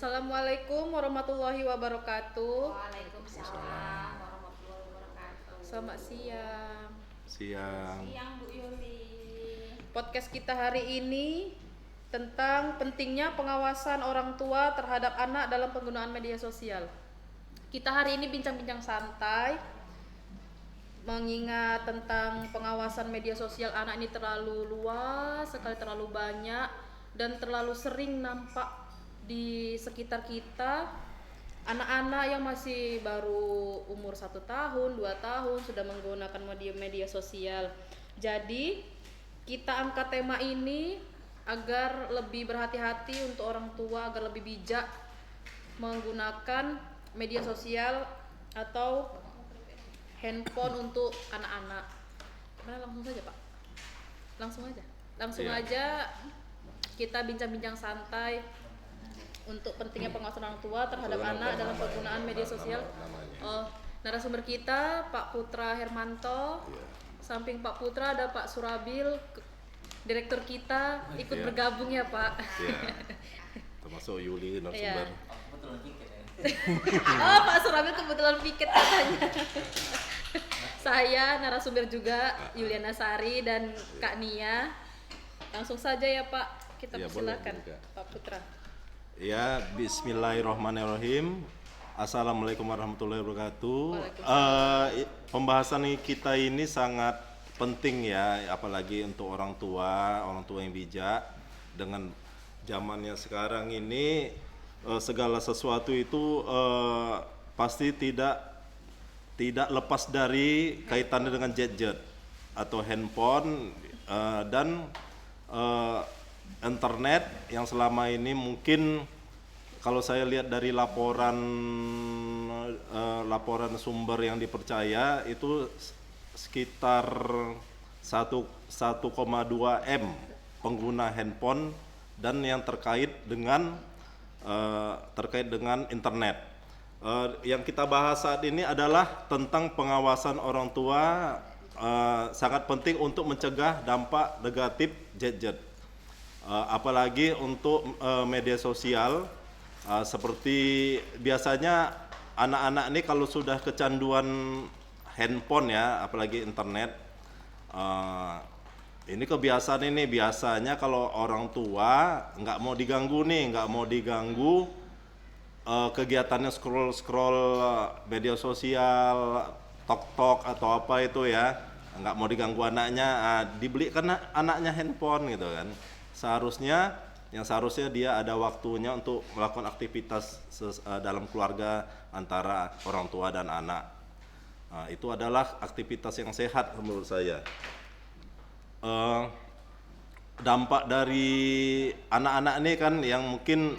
Assalamualaikum warahmatullahi wabarakatuh. Waalaikumsalam warahmatullahi wabarakatuh. Selamat siang. Siang Bu Yuli. Podcast kita hari ini tentang pentingnya pengawasan orang tua terhadap anak dalam penggunaan media sosial. Kita hari ini bincang-bincang santai mengingat tentang pengawasan media sosial anak ini terlalu luas sekali, terlalu banyak dan terlalu sering nampak di sekitar kita. Anak-anak yang masih baru umur 1 tahun, 2 tahun sudah menggunakan media sosial. Jadi kita angkat tema ini agar lebih berhati-hati untuk orang tua, agar lebih bijak menggunakan media sosial atau handphone untuk anak-anak. Langsung saja Pak. Langsung aja kita bincang-bincang santai untuk pentingnya pengawasan orang tua terhadap anak dalam penggunaan media sosial. Narasumber kita Pak Putra Hermanto. Samping Pak Putra ada Pak Surabil, direktur kita, ikut bergabung ya Pak. Termasuk Yuli narasumber. Oh, Pak Surabil kebetulan piket katanya. Saya narasumber juga, Yuliana Sari dan Kak Nia. Langsung saja ya Pak, kita persilakan Pak Putra. Ya, bismillahirrahmanirrahim. Assalamualaikum warahmatullahi wabarakatuh. Pembahasan kita ini sangat penting ya, apalagi untuk orang tua yang bijak. Dengan zamannya sekarang ini segala sesuatu itu pasti tidak lepas dari kaitannya dengan gadget atau handphone dan internet yang selama ini mungkin kalau saya lihat dari laporan sumber yang dipercaya itu sekitar 1,2 M pengguna handphone dan yang terkait dengan internet. Yang kita bahas saat ini adalah tentang pengawasan orang tua, sangat penting untuk mencegah dampak negatif gadget. Apalagi untuk media sosial, seperti biasanya anak-anak ini kalau sudah kecanduan handphone ya, apalagi internet, ini kebiasaan ini biasanya kalau orang tua nggak mau diganggu kegiatannya scroll media sosial, tok atau apa itu ya, nggak mau diganggu anaknya, dibelikan anaknya handphone gitu kan. Seharusnya dia ada waktunya untuk melakukan aktivitas dalam keluarga antara orang tua dan anak. Itu adalah aktivitas yang sehat menurut saya. Dampak dari anak-anak ini kan yang mungkin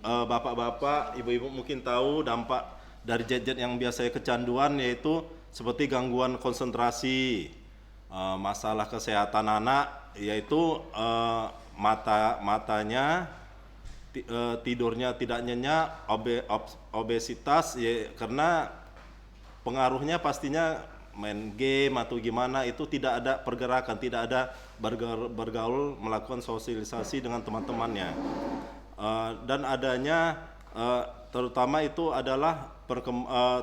bapak-bapak, ibu-ibu mungkin tahu dampak dari gadget yang biasanya kecanduan, yaitu seperti gangguan konsentrasi, masalah kesehatan anak, yaitu matanya, tidurnya tidak nyenyak, obesitas ya, karena pengaruhnya pastinya main game atau gimana, itu tidak ada pergerakan, tidak ada bergaul, melakukan sosialisasi dengan teman-temannya. Dan adanya terutama itu adalah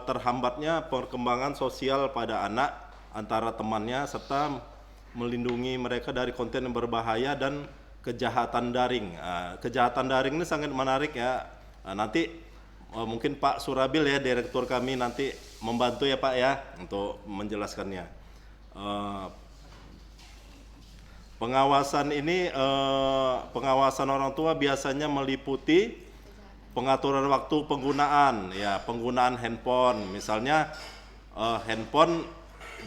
terhambatnya perkembangan sosial pada anak antara temannya, serta melindungi mereka dari konten yang berbahaya dan kejahatan daring. Kejahatan daring ini sangat menarik ya. Nanti mungkin Pak Surabil ya, direktur kami, nanti membantu ya Pak ya untuk menjelaskannya. Pengawasan ini, pengawasan orang tua biasanya meliputi pengaturan waktu penggunaan, ya penggunaan handphone. Misalnya handphone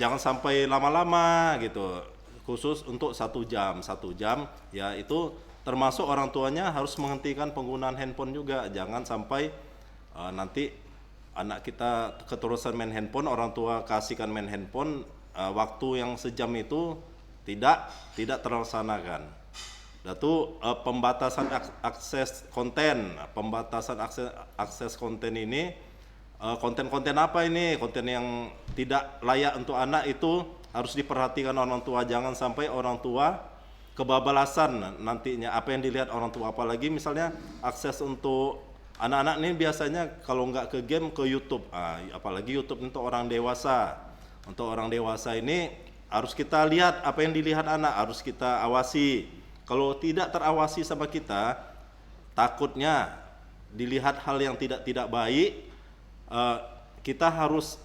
jangan sampai lama-lama gitu, khusus untuk 1 jam, ya itu termasuk orang tuanya harus menghentikan penggunaan handphone juga. Jangan sampai nanti anak kita keterusan main handphone, orang tua kasihkan main handphone, waktu yang sejam itu tidak terlaksanakan. Itu pembatasan akses konten. Akses konten ini, konten-konten apa ini? Konten yang tidak layak untuk anak itu harus diperhatikan orang tua. Jangan sampai orang tua kebabalasan nantinya apa yang dilihat orang tua, apalagi misalnya akses untuk anak-anak ini biasanya kalau nggak ke game ke YouTube. Apalagi YouTube untuk orang dewasa. Untuk orang dewasa ini harus kita lihat apa yang dilihat anak, harus kita awasi. Kalau tidak terawasi sama kita, takutnya dilihat hal yang tidak baik. Kita harus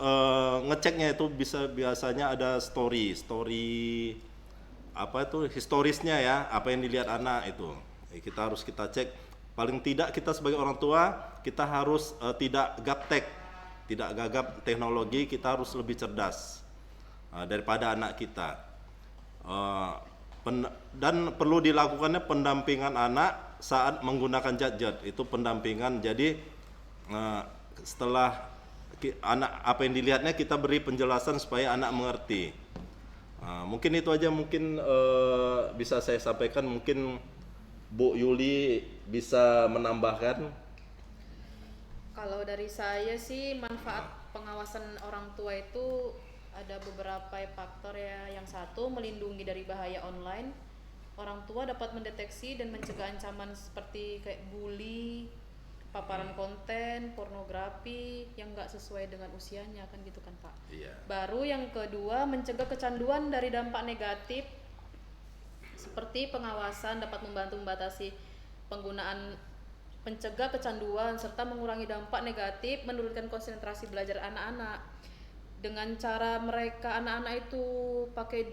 ngeceknya itu biasanya ada story apa itu historisnya ya, apa yang dilihat anak itu. Kita harus kita cek. Paling tidak kita sebagai orang tua kita harus tidak gaptek, tidak gagap teknologi, kita harus lebih cerdas daripada anak kita. Dan perlu dilakukannya pendampingan anak saat menggunakan gadget, itu pendampingan. Jadi setelah anak apa yang dilihatnya kita beri penjelasan supaya anak mengerti. Mungkin itu aja mungkin bisa saya sampaikan. Mungkin Bu Yuli bisa menambahkan. Kalau dari saya sih manfaat pengawasan orang tua itu ada beberapa faktor ya. Yang satu, melindungi dari bahaya online. Orang tua dapat mendeteksi dan mencegah ancaman seperti kayak bully, paparan konten, pornografi yang nggak sesuai dengan usianya kan gitu kan Pak. Iya. Baru yang kedua, mencegah kecanduan dari dampak negatif seperti pengawasan dapat membantu membatasi penggunaan, pencegah kecanduan serta mengurangi dampak negatif, menurunkan konsentrasi belajar anak-anak. Dengan cara mereka anak-anak itu pakai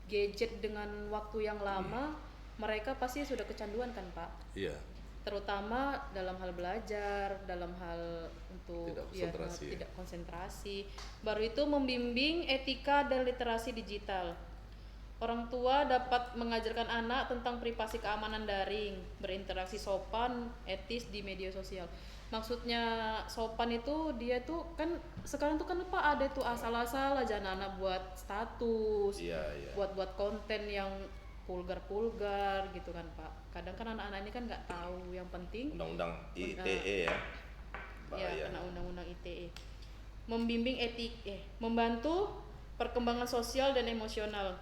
gadget dengan waktu yang lama, mereka pasti sudah kecanduan kan Pak. Iya. Terutama dalam hal belajar, dalam hal untuk tidak konsentrasi. Baru itu membimbing etika dan literasi digital. Orang tua dapat mengajarkan anak tentang privasi keamanan daring, berinteraksi sopan, etis di media sosial. Maksudnya sopan itu dia tuh kan sekarang tuh kan Pak ada tuh asal-asal aja anak-anak buat status, buat konten yang vulgar gitu kan Pak. Kadang kan anak-anak ini kan nggak tahu, yang penting Undang-undang ITE ya. Kena undang-undang ITE. Membimbing membantu perkembangan sosial dan emosional.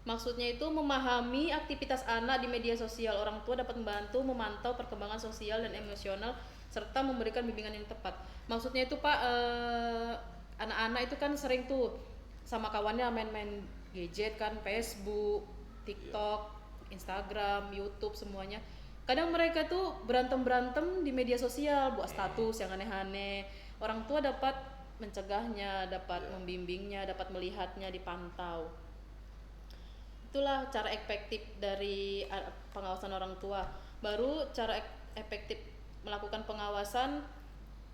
Maksudnya itu memahami aktivitas anak di media sosial. Orang tua dapat membantu memantau perkembangan sosial dan emosional serta memberikan bimbingan yang tepat. Maksudnya itu Pak, anak-anak itu kan sering tuh sama kawannya main-main gadget kan, Facebook, TikTok, Instagram, YouTube semuanya. Kadang mereka tuh berantem di media sosial, buat status yang aneh-aneh. Orang tua dapat mencegahnya, dapat membimbingnya, dapat melihatnya, dipantau. Itulah cara efektif dari pengawasan orang tua. Baru cara efektif melakukan pengawasan,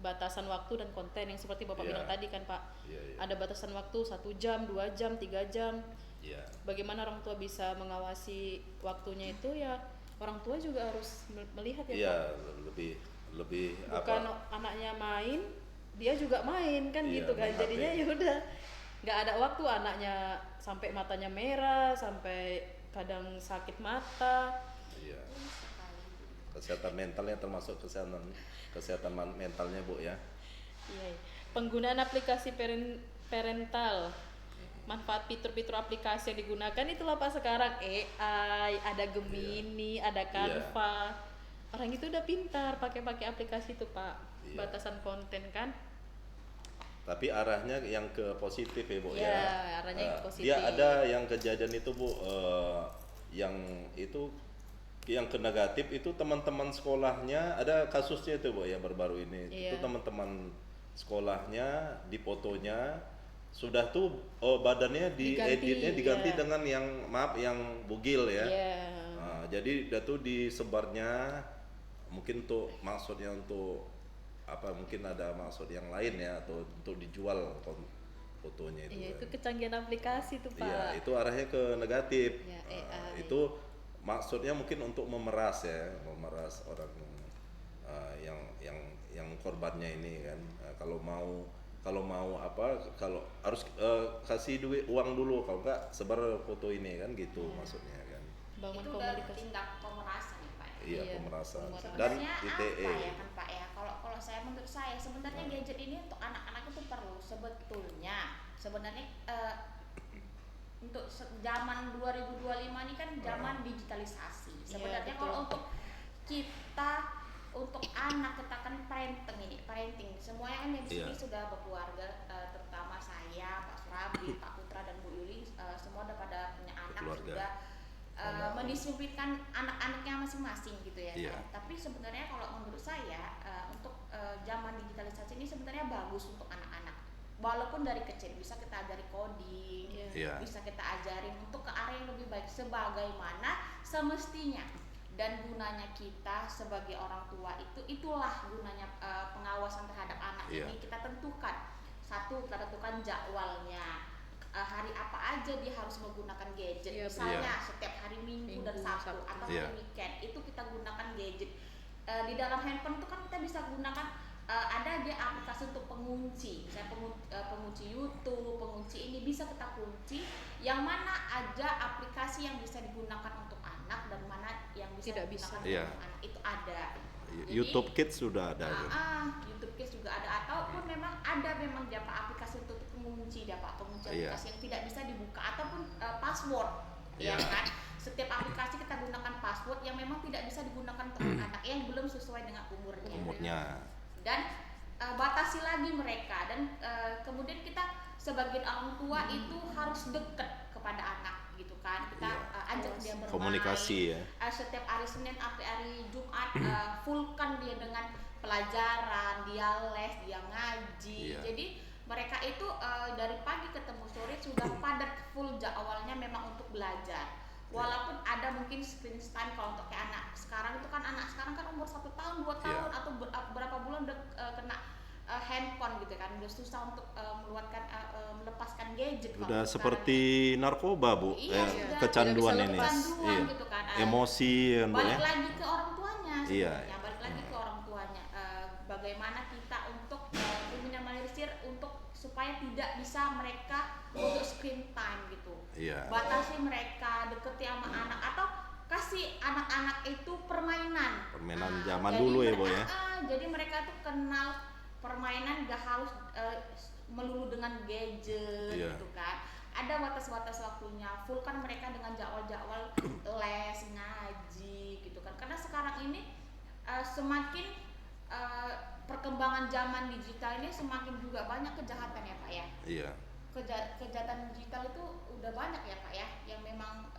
batasan waktu dan konten yang seperti Bapak bilang tadi kan Pak. Ada batasan waktu 1 jam, 2 jam, 3 jam. Bagaimana orang tua bisa mengawasi waktunya itu ya, orang tua juga harus melihat ya Pak. Lebih bukan anaknya main, dia juga main kan gitu kan. Jadinya ya udah nggak ada waktu, anaknya sampai matanya merah, sampai kadang sakit mata. Kesehatan mentalnya termasuk kesehatan mentalnya Bu ya. Penggunaan aplikasi parental, manfaat fitur-fitur aplikasi yang digunakan itulah Pak sekarang. AI, ada Gemini, ada Canva. Orang itu udah pintar pakai aplikasi itu Pak. Batasan konten kan. Tapi arahnya yang ke positif ya Bu ya. Arahnya yang positif. Dia ada yang kejadian itu Bu, yang ke negatif itu teman-teman sekolahnya, ada kasusnya itu Bu yang baru-baru ini. Itu teman-teman sekolahnya di fotonya sudah tuh badannya diganti dengan yang bugil ya. Jadi udah tuh disebarnya, mungkin tuh maksudnya untuk apa, mungkin ada maksud yang lain ya, atau untuk dijual fotonya itu. Itu kecanggihan aplikasi tuh Pak. Itu arahnya ke negatif. AI. Itu maksudnya mungkin untuk memeras orang yang korbannya ini kan. Kalau harus kasih uang dulu, kalau enggak sebar foto ini kan gitu maksudnya kan. Bangun itu udah tindak pemerasan ya Pak. Pemerasan. Dan Sebenarnya ITE. apa ya kan Pak ya, kalau saya, menurut saya sebenarnya gadget ini untuk anak-anak itu perlu sebetulnya. Sebenarnya untuk zaman 2025 ini kan zaman digitalisasi. Sebenarnya kalau untuk kita untuk anak kita kan parenting semuanya kan yang di sini Iya. sudah berkeluarga, terutama saya, Pak Surabi, Pak Putra dan Bu Yuli, semua udah pada punya anak, Berkeluarga. sudah mendisiplinkan anak-anaknya masing-masing gitu ya. Iya. Tapi sebenarnya kalau menurut saya untuk zaman digitalisasi ini sebenarnya bagus untuk anak-anak. Walaupun dari kecil bisa kita ajari coding, Iya. bisa kita ajarin untuk ke arah yang lebih baik sebagaimana semestinya. Dan gunanya kita sebagai orang tua itulah gunanya pengawasan terhadap anak. Iya. Jadi kita tentukan, satu kita tentukan jadwalnya, hari apa aja dia harus menggunakan gadget. Iya, Misalnya setiap hari Minggu dan Minggu, Sabtu Sabtu. atau Iya. hari weekend itu kita gunakan gadget. Di dalam handphone itu kan kita bisa gunakan, ada dia aplikasi untuk pengunci, misalnya pengunci YouTube, pengunci ini bisa kita kunci yang mana aja aplikasi yang bisa digunakan untuk anak dan mana yang bisa Tidak digunakan bisa. untuk Iya. anak itu ada. Jadi, YouTube Kids sudah ada. tuh. YouTube Kids juga ada, ataupun memang ada dia Pak aplikasi untuk pengunci pengunci Iya. aplikasi yang tidak bisa dibuka ataupun password, ya Iya. kan? Setiap aplikasi kita gunakan password yang memang tidak bisa digunakan untuk anak yang belum sesuai dengan Umurnya. dan batasi lagi mereka, dan kemudian kita sebagai orang tua itu harus dekat kepada anak gitu kan, kita Iya. ajak dia bermain, Komunikasi ya. setiap hari Senin sampai hari Jumat fullkan dia dengan pelajaran, dia les, dia ngaji. Iya. Jadi mereka itu dari pagi ketemu sore sudah padat full jadwalnya memang untuk belajar. Walaupun ada mungkin screen time kalau untuk kayak anak sekarang itu kan, anak sekarang kan umur 1 tahun, 2 tahun Iya. atau berapa bulan udah kena handphone gitu kan, udah susah untuk melepaskan gadget. kalau Udah sekarang. seperti narkoba, Bu. Iya, sudah. Kecanduan Tidak bisa ini. lepas. Kecanduan Iya. gitu kan. Emosi kan, Bu Balik ya. lagi ke orang tuanya Iya. sebenarnya, balik lagi ke orang tuanya. Bagaimana kita untuk meminimalisir untuk supaya tidak bisa mereka untuk screen time gitu. Iya. Batasi mereka, deketi sama anak, atau kasih anak-anak itu permainan. Permainan Nah, zaman jadi dulu ya, mereka- Bu ya. Jadi mereka tuh kenal permainan, gak harus melulu dengan gadget Iya. gitu kan. Ada batas-batas waktunya, full kan mereka dengan jadwal-jadwal les, ngaji gitu kan. Karena sekarang ini semakin perkembangan zaman digital ini semakin juga banyak kejahatan ya Pak ya. Iya. Kejahatan digital itu udah banyak ya Pak ya, yang memang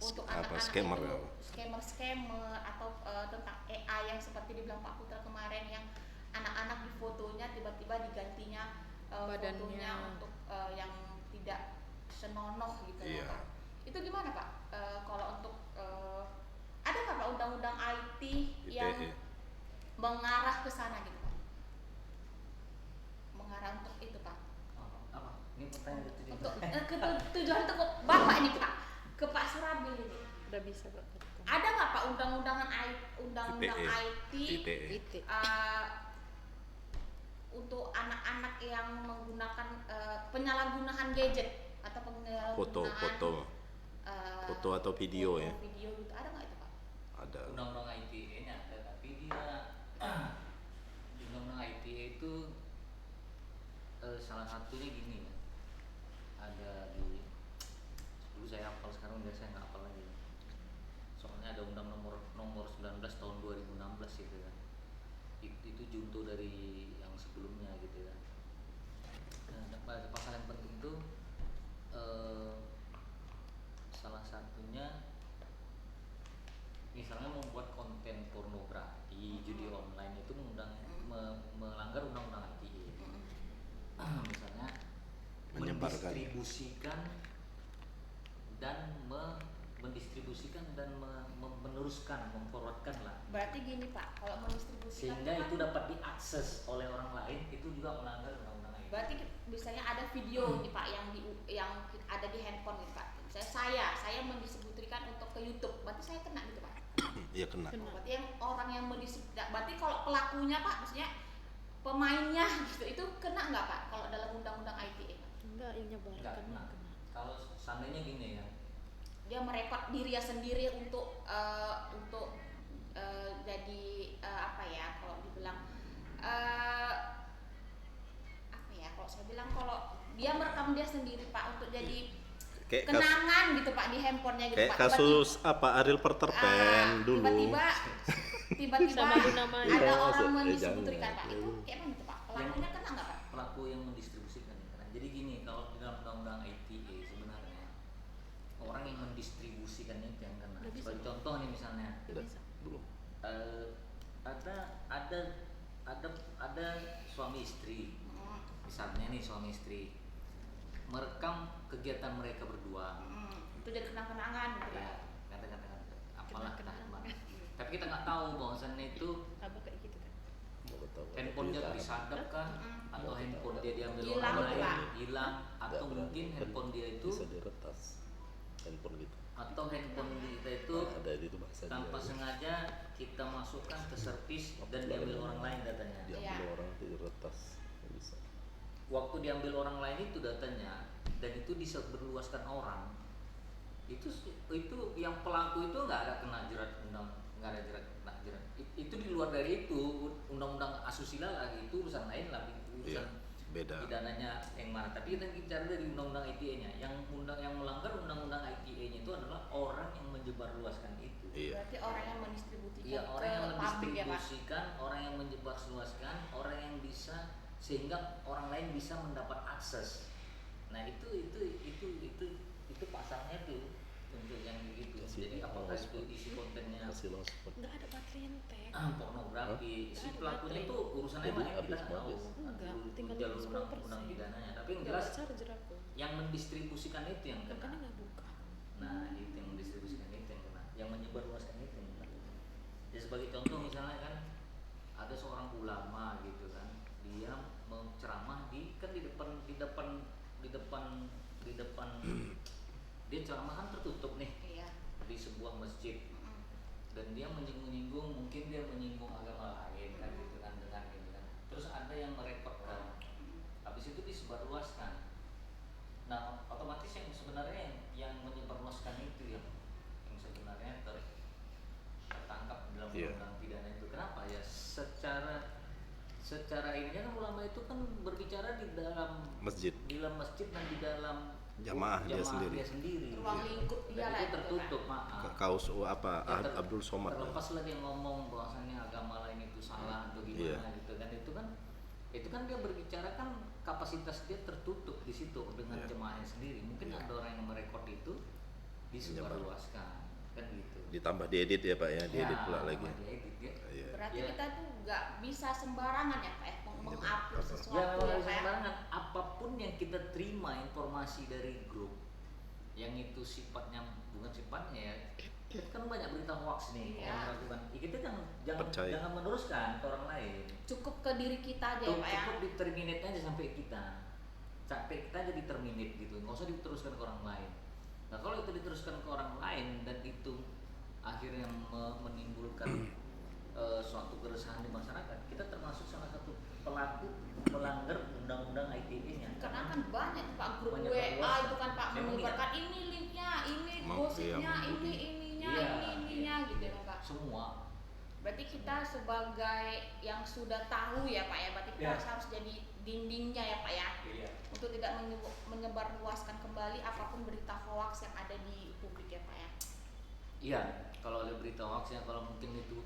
untuk Apa, anak-anak scammer itu apa? scammer atau tentang AI yang seperti dibilang Pak Putra kemarin, yang anak-anak di fotonya tiba-tiba digantinya Badannya. fotonya untuk yang tidak senonoh gitu ya Iya. Pak. Itu gimana Pak? Kalau untuk ada nggak Pak undang-undang IT yang ITE. mengarah ke sana gitu Pak? Mengarah untuk itu Pak? Apa? Ini pertanyaan itu Untuk tujuan untuk Bapak ini Pak, ke Pak Surabi ini. Udah bisa kok. Ada nggak Pak undang-undang ITE. IT ITE. Itu. untuk anak-anak yang menggunakan penyalahgunaan gadget atau penyalahgunaan Foto atau video ya. video gitu, ada nggak itu Pak? Ada. undang-undang ITE nya ada, tapi dia di undang-undang ITE itu salah satunya gini ya, ada di dulu saya hafal, sekarang udah saya nggak hafal lagi, soalnya ada undang nomor 19 tahun 2016 gitu kan, itu junto dari yang sebelumnya gitu ya. Nah, pasal yang penting itu salah satunya misalnya membuat konten pornografi, judi online itu melanggar undang-undang ITE. Misalnya Menyebarkan. mendistribusikan dan meneruskan, memforwardkan lah, Berarti gini Pak, kalau mendistribusikan sehingga kan, itu dapat diakses oleh orang lain, itu juga melanggar undang-undang ITE. berarti misalnya ada video nih Pak yang ada di handphone nih Pak. Misalnya saya mendistribusikan untuk ke YouTube, berarti saya kena gitu Pak. Iya kena. Kena. Berarti yang orang yang berarti kalau pelakunya Pak, maksudnya pemainnya gitu, itu kena nggak Pak kalau dalam undang-undang ITE? Enggak, yang Enggak nyebarkan kena. mah kena. Kalau seandainya gini ya, Dia merekod dirinya sendiri untuk jadi apa ya, kalau dibilang apa ya, kalau saya bilang, kalau dia merekam dia sendiri Pak untuk jadi Kayak kenangan gitu Pak di handphonenya gitu kayak Pak. kasus apa Ariel Peter Pan dulu. Tiba-tiba tiba-tiba Sama lu namanya. ada Iya, orang jangan. mendistribusikan Pak, itu kayak mana tuh Pak? Pelakunya kena nggak Pak? Pelaku yang mendistribusikan ya kan. Jadi gini, kalau di dalam undang-undang ITE sebenarnya orang yang mendistribusikan itu yang kena. Udah bisa, Sebagai Pak. contoh nih misalnya, Udah, belum. eh, ada suami istri, misalnya nih suami istri merekam kegiatan mereka berdua, Itu jadi kenang-kenangan gitu Pak. ya katakan apalah Kenang-kenangan. tapi kita nggak tahu bahwasannya itu Abah kayak gitu kan. Mau tahu ada handphonenya berita. disadap kah, atau handphone dia diambil Hilang, orang lain, Pak. hilang, atau Nggak berani. mungkin handphone dia itu, Bisa diretas handphone gitu. atau handphone kita itu Ada itu bahasa tanpa dia. sengaja kita masukkan ke servis dan diambil orang lain datanya. Diambil Iya. orang diretas bisa. Waktu diambil orang lain itu datanya dan itu disebarluaskan orang, itu yang pelaku itu nggak ada kena jerat undang, nggak ada kena jerat. Itu di luar dari itu undang-undang asusila lagi, itu urusan lain lah, urusan Iya, beda. pidananya yang mana. Tapi kita bicara dari undang-undang ITE-nya, yang melanggar undang-undang ITE-nya itu adalah orang yang menyebarluaskan itu. Iya. Berarti orang yang mendistribusikan Iya, orang yang ke publik ya Pak. mendistribusikan, orang yang menyebarluaskan, orang yang bisa sehingga orang lain bisa mendapat akses. Nah, itu pasalnya tuh untuk yang begitu. Kasih Jadi apakah itu hotspot. isi kontennya Kasih langsung. Nggak ada baterai entek. pornografi, si Nggak ada pelakunya baterai. tuh urusannya Jadi banyak kita habis nggak tahu. habis. Enggak, Dulu tinggal jalur 10%. undang pidananya. Tapi yang Nggak jelas ada charger aku. yang mendistribusikan itu yang kena. Makanya nggak buka. Nah, itu yang mendistribusikan itu yang kena, yang menyebarluaskan itu yang kena. Ya sebagai contoh misalnya kan ada seorang ulama gitu kan, dia menceramah di depan dia ceramah kan tertutup nih Iya. di sebuah masjid, dan dia menyinggung, mungkin dia menyinggung agama lain kan gitu kan, dengan gitu kan. Terus ada yang merekodkan, habis itu disebarluaskan. Nah, otomatis yang sebenarnya yang menyebarluaskan itu yang sebenarnya tertangkap dalam Iya. undang pidana itu. Kenapa ya? Secara ininya kan ulama itu kan berbicara di dalam Masjid. masjid dan di dalam Jamaah dia sendiri. Ruang lingkup dia Dan lah itu itu, tertutup, Pak. maaf. Kaus apa Ya, Abdul Somad. Terlepas lah dia ngomong bahwasannya agama lain itu salah atau gimana Iya. gitu kan, itu kan dia berbicara kan kapasitas dia tertutup di situ dengan Iya. jemaahnya sendiri. Mungkin Iya. ada orang yang merekod itu disebarluaskan kan gitu. Ditambah diedit ya Pak ya, diedit pula lagi. Diedit ya. Iya. Berarti Iya. kita tuh nggak bisa sembarangan ya Pak ya mengupload betul. sesuatu Ya memang ya harus Pak ya. sembarangan. Apapun yang kita terima informasi dari grup yang itu sifatnya bukan sifatnya ya, itu kan banyak berita hoax nih Iya. orang melakukan. Ya, kita jangan Percaya. meneruskan ke orang lain. Cukup ke diri kita aja ya Pak ya. Cukup di terminate aja sampai kita jadi terminate gitu, nggak usah diteruskan ke orang lain. Nah kalau itu diteruskan ke orang lain dan itu akhirnya menimbulkan suatu keresahan di masyarakat, kita termasuk salah satu pelaku melanggar undang-undang ITE-nya. Karena kan banyak tuh, Pak grup Banyak WA luas. itu kan Pak Memang menyebarkan ini linknya, ini Mau- gosipnya, iya, ini ininya, Iya, ini ininya gitu ya Pak. Semua. Berarti kita sebagai yang sudah tahu ya Pak ya, berarti kita Iya. harus jadi dindingnya ya Pak ya, Iya. untuk tidak menyebarluaskan kembali apapun berita hoax yang ada di publik ya Pak ya. Iya, kalau ada berita hoax ya, kalau mungkin itu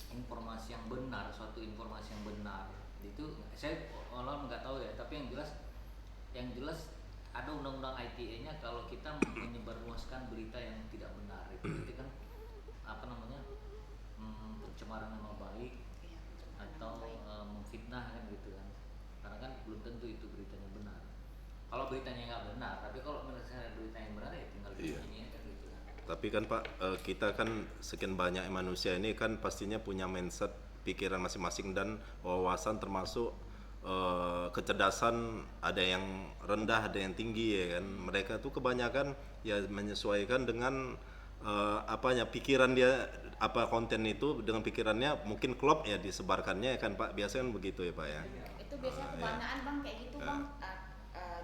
informasi yang benar, suatu informasi yang benar, itu saya malah nggak tahu ya. Tapi yang jelas ada undang-undang ITE-nya kalau kita menyebarluaskan berita yang tidak benar itu berarti kan apa namanya pencemaran nama baik Iya, atau baik. memfitnah kan gitu kan. Karena kan belum tentu itu beritanya benar. Kalau beritanya nggak benar, tapi kalau misalnya beritanya benar ya tinggal Iya. ini kan gitu kan. Tapi kan Pak, kita kan sekian banyak manusia ini kan pastinya punya mindset, pikiran masing-masing dan wawasan termasuk kecerdasan, ada yang rendah, ada yang tinggi ya kan. Mereka tuh kebanyakan ya menyesuaikan dengan apanya pikiran dia, apa konten itu dengan pikirannya mungkin klop ya disebarkannya ya kan Pak. Biasanya kan begitu ya Pak ya. Itu biasanya iya. kebanyakan Bang kayak gitu Bang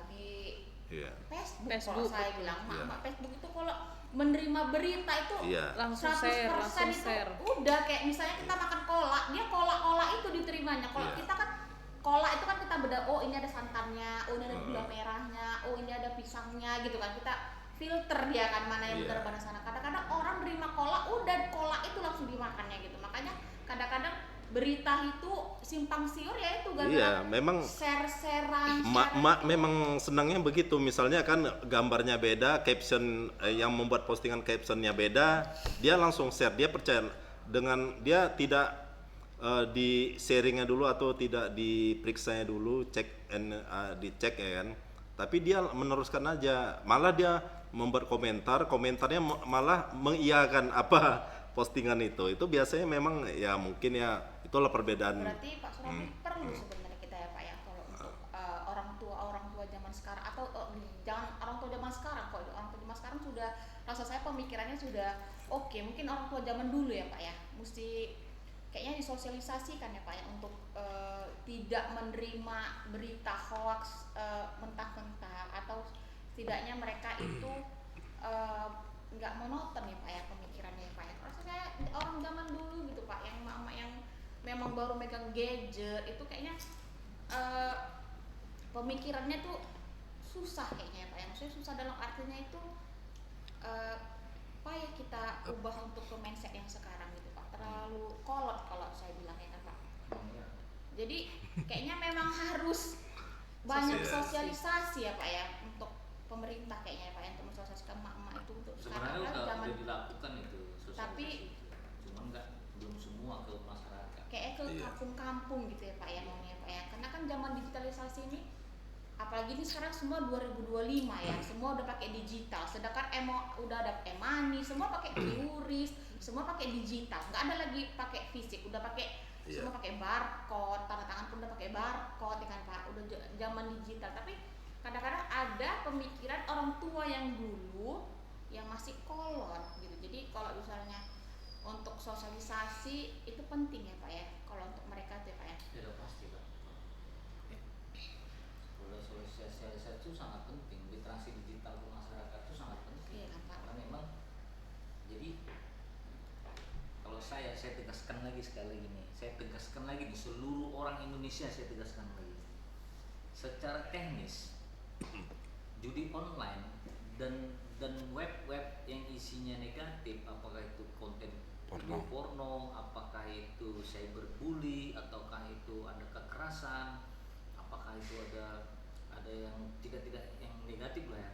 di Iya. Facebook, Facebook. kalau saya bilang Iya. Mak, Facebook itu kalau menerima berita itu Iya. Langsung 100% share, itu share. udah kayak misalnya kita makan kolak, dia kolak-kolak itu diterimanya. Kalau Iya. kita kan kolak itu kan kita beda, oh ini ada santannya, oh ini ada gula merahnya, oh ini ada pisangnya gitu kan. Kita filter dia kan mana yang Iya. benar mana sana. Kadang-kadang orang nerima kolak, udah kolak itu langsung dimakannya gitu. Makanya kadang-kadang berita itu simpang siur ya itu Iya, memang share-sharean emak-emak memang senangnya begitu. Misalnya kan gambarnya beda, caption yang membuat postingan captionnya beda, dia langsung share. Dia percaya dengan dia tidak di sharingnya dulu atau tidak diperiksanya dulu, dicek ya kan. Tapi dia meneruskan aja. Malah dia membuat komentarnya malah mengiyakan apa postingan itu. Itu biasanya memang ya mungkin ya itulah perbedaan. berarti Pak Surabi perlu sebenarnya kita ya Pak ya kalau untuk orang tua zaman sekarang atau jangan orang tua zaman sekarang, kok orang tua zaman sekarang sudah rasa saya pemikirannya sudah oke. Mungkin orang tua zaman dulu ya Pak ya mesti kayaknya disosialisasikan ya Pak ya untuk tidak menerima berita hoax mentah-mentah, atau setidaknya mereka itu nggak monoton ya Pak ya pemikirannya ya Pak ya. Rasanya orang zaman dulu gitu Pak, yang mama yang memang baru megang gadget itu kayaknya pemikirannya tuh susah kayaknya ya Pak ya. Maksudnya susah dalam artinya itu payah kita ubah untuk ke mindset yang sekarang gitu Pak. Terlalu kolot kalau saya bilang ya kan Pak. Iya. Jadi kayaknya memang harus banyak sosialisasi ya Pak ya untuk pemerintah kayaknya ya Pak ya, untuk mensosialisasikan emak-emak itu untuk Sebenarnya sekarang udah zaman dilakukan itu sosialisasi Tapi- itu. Cuma belum semua ke masyarakat. kayak ke Iya. kampung-kampung gitu ya Pak ya maunya Pak ya. Karena kan zaman digitalisasi ini apalagi ini sekarang semua 2025 ya, semua udah pakai digital. Sedangkan udah ada e-money, semua pakai QRIS, semua pakai digital. Nggak ada lagi pakai fisik, udah pakai Iya. semua pakai barcode, tanda tangan pun udah pakai barcode ya kan Pak. Udah zaman digital. Tapi kadang-kadang ada pemikiran orang tua yang dulu yang masih kolot gitu. Jadi kalau misalnya untuk sosialisasi itu penting ya Pak ya, kalau untuk mereka tuh ya Pak ya. Tidak pasti Pak. Kalau sosialisasi itu sangat penting, literasi digital ke masyarakat itu sangat penting. Iya kan Pak. Karena memang jadi kalau saya tegaskan lagi sekali lagi nih, saya tegaskan lagi di seluruh orang Indonesia, saya tegaskan lagi. Secara teknis judi online dan web-web yang isinya negatif, apakah itu konten video porno, apakah itu cyberbully, ataukah itu ada kekerasan, apakah itu ada yang tidak yang negatif lah ya.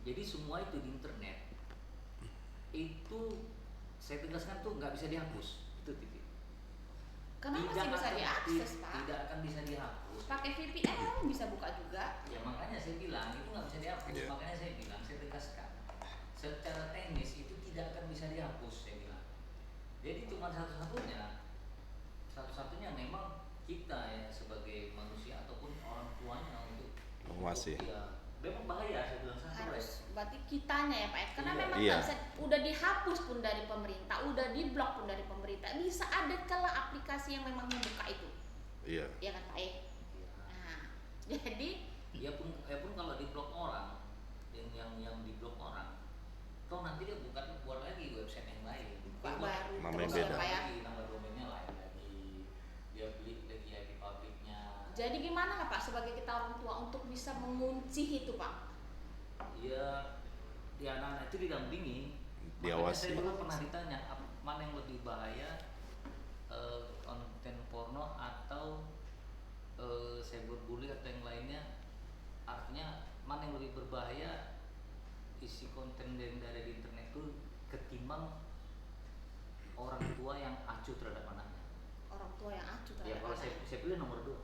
Jadi semua itu di internet itu saya tegaskan tuh nggak bisa dihapus, itu titik. Kenapa sih bisa diakses Pak? Tidak akan bisa dihapus. Pakai VPN orang bisa buka juga. Ya makanya saya bilang itu nggak bisa dihapus. Iya. Makanya saya bilang, saya tegaskan secara teknis itu tidak akan bisa dihapus, saya bilang. Jadi cuma satu-satunya memang kita ya sebagai manusia ataupun orang tuanya untuk Mengawasi. ya memang bahaya, saya bilang satu Harus berarti kitanya ya Pak ya. Karena Iya. memang Iya. nggak bisa, udah dihapus pun dari pemerintah, udah diblok pun dari pemerintah. Bisa ada kala aplikasi yang memang membuka itu. Iya. Ya kan Pak ya. ya. Nah, jadi Ya pun kalau diblok orang, yang diblok orang, toh nanti dia buat lagi website yang lain. Pak Dia buat baru namanya terus ya beda. Pak ya. lagi, nama domainnya lain lagi, dia beli lagi IP pabriknya. Jadi gimana lah Pak sebagai kita orang tua untuk bisa mengunci itu Pak? Ya anak-anak itu didampingi. Makanya Diawasi. saya dulu pernah ditanya mana yang lebih bahaya, konten porno atau cyberbully atau yang lainnya. Artinya mana yang lebih berbahaya, isi konten yang dari di internet itu ketimbang orang tua yang acuh terhadap anaknya. Orang tua yang acuh Ya terhadap kalau anak. saya pilih nomor 2.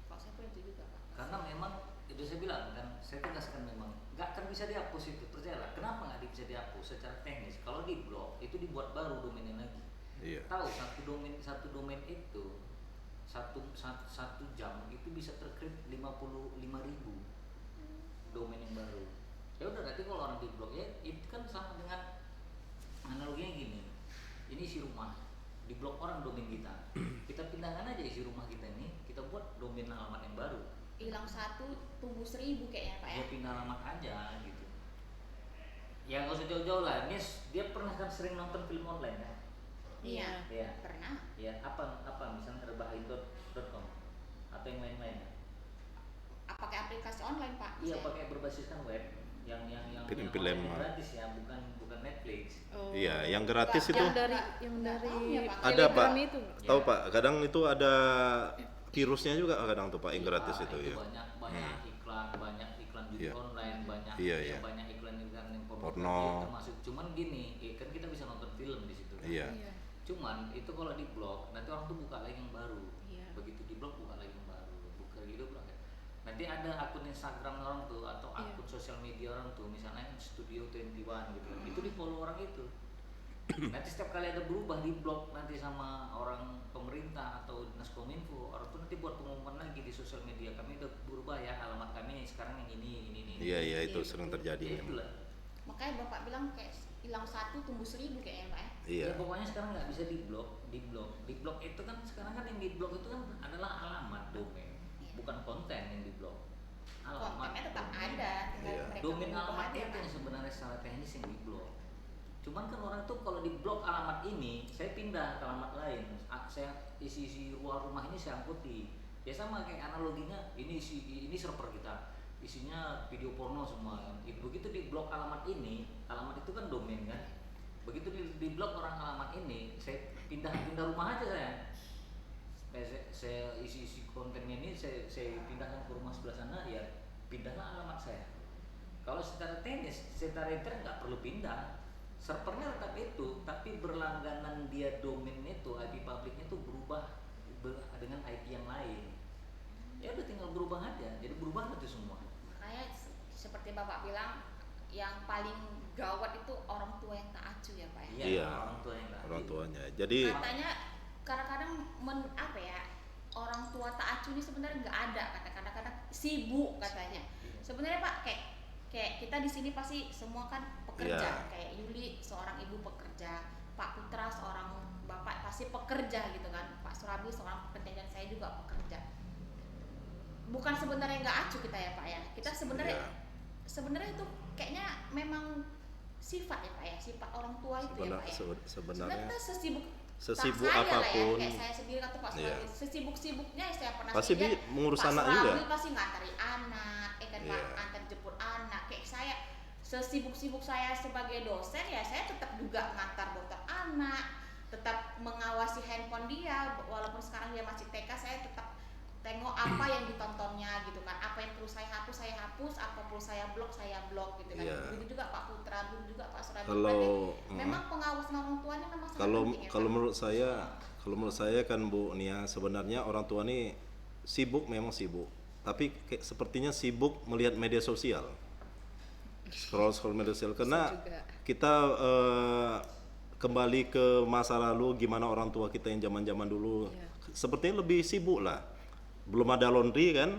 Kalau saya pun itu juga Pak. Karena memang itu saya bilang kan, saya tegaskan memang nggak akan bisa dihapus itu, percayalah. Kenapa nggak bisa dihapus secara teknis? Kalau di blok itu dibuat baru domainnya lagi. Iya. Tahu satu domain itu satu jam itu bisa terkreat 55.000 domain yang baru. Ya udah, nanti kalau orang di blok ya itu kan sama dengan analoginya gini. Ini isi rumah, di blok orang domain kita. Kita pindahkan aja isi rumah kita ini, kita buat domain alamat yang baru. Hilang 1 tumbuh 1000 kayaknya Pak ya. Dia pindah alamat aja gitu. Ya nggak usah jauh-jauh lah. Dia pernah kan sering nonton film online kan? Iya. Iya. Pernah. Ya apa misalnya rebahin.com atau yang lain-lain. Pakai aplikasi online Pak. Iya, Saya- pakai berbasiskan web yang film yang online film. gratis ya, bukan Netflix. Oh. Iya, yang gratis itu yang dari Nggak tahu ya, Pak. ada Pak. Telegram itu. Tahu Pak, kadang itu ada virusnya juga kadang tuh Pak yang gratis Iya, itu ya. banyak iklan, banyak iklan judi Iya. online, banyak Iya, iya. banyak iklan yang Porno. termasuk. Cuman gini, kan kita bisa nonton film di situ. Kan? Iya. Iya. Cuman itu kalau di blog nanti orang tuh buka lagi yang baru. Iya. Begitu di blog buka lagi yang baru. Buka gitu blog. Nanti ada akun Instagram orang tuh atau Iya. akun sosial media orang tuh, misalnya Studio 21 gitu kan. Itu di follow orang itu. Nanti setiap kali ada berubah di blog nanti sama orang pemerintah atau dinas kominfo, orang tuh nanti buat pengumuman lagi di sosial media, kami udah berubah ya, alamat kami sekarang yang ini. Iya, iya itu Iya, sering betul. terjadi Ya, memang. itulah. Makanya Bapak bilang kayak hilang 1 tumbuh 1000 kayaknya Pak ya. Iya. Ya pokoknya sekarang nggak bisa di blog itu kan sekarang kan yang di blog itu kan adalah alamat domain, Iya. bukan konten yang di blog. Alamat Kontennya tetap domain. ada, tinggal Iya. mereka Domain mengubah alamat aja, itu Pak. yang sebenarnya secara teknis yang di blog. Cuman kan orang tuh kalau di blog alamat ini, saya pindah ke alamat lain, saya isi luar rumah ini saya angkuti. Ya sama kayak analoginya, ini server kita, isinya video porno semua. Begitu di blog alamat ini, alamat itu kan domain kan. Begitu di blog orang alamat ini, saya pindah rumah aja saya. Saya isi kontennya ini saya pindahkan ke rumah sebelah sana, ya pindahlah alamat saya. Kalau secara teknis, secara internet nggak perlu pindah, servernya tetap itu, tapi berlangganan dia domain itu, IP publiknya itu berubah dengan IP yang lain. Ya udah tinggal berubah aja, jadi berubah nanti semua. Makanya seperti Bapak bilang, yang paling gawat itu orang tua yang tak acuh ya Pak ya. Iya. Orang tua yang nggak Orang adil. tuanya. Jadi Katanya kadang-kadang apa ya, orang tua tak acuh ini sebenarnya nggak ada, kadang-kadang sibuk katanya. Iya. Sebenarnya Pak kayak kita di sini pasti semua kan pekerja. Iya. Kayak Yuli seorang ibu pekerja, Pak Putra seorang bapak pasti pekerja gitu kan, Pak Surabi seorang pekerja dan saya juga pekerja. Bukan sebenarnya nggak acuh kita ya Pak ya. Kita sebenarnya Iya. sebenarnya itu kayaknya memang sifat ya Pak ya, sifat orang tua itu ya Pak ya. Sebenarnya sebenarnya kita sesibuk sesibuk saya lah apapun, ya, kayak saya sendiri kata Pak Iya. Surabi, sesibuk-sibuknya saya pernah pasti lihat mengurus Pak anak Surabi juga. pasti ngantari anak, kan Pak, Iya. antar jemput anak. Kayak saya sesibuk-sibuk saya sebagai dosen ya saya tetap juga ngantar dokter anak, tetap mengawasi handphone dia, walaupun sekarang dia masih TK saya tetap tengok apa yang ditontonnya gitu kan, apa yang perlu saya hapus, apa perlu saya blok gitu kan. Iya. Begitu juga Pak Putra, begitu juga Pak Surabi. Kalau Memang pengawasan orang tuanya memang sangat kalau penting ya, kalau Pak. menurut saya kan Bu Nia, sebenarnya orang tua nih sibuk, memang sibuk, tapi sepertinya sibuk melihat media sosial, scroll media sosial, karena juga. kita kembali ke masa lalu, gimana orang tua kita yang zaman dulu, Iya. sepertinya lebih sibuk lah. Belum ada laundry kan,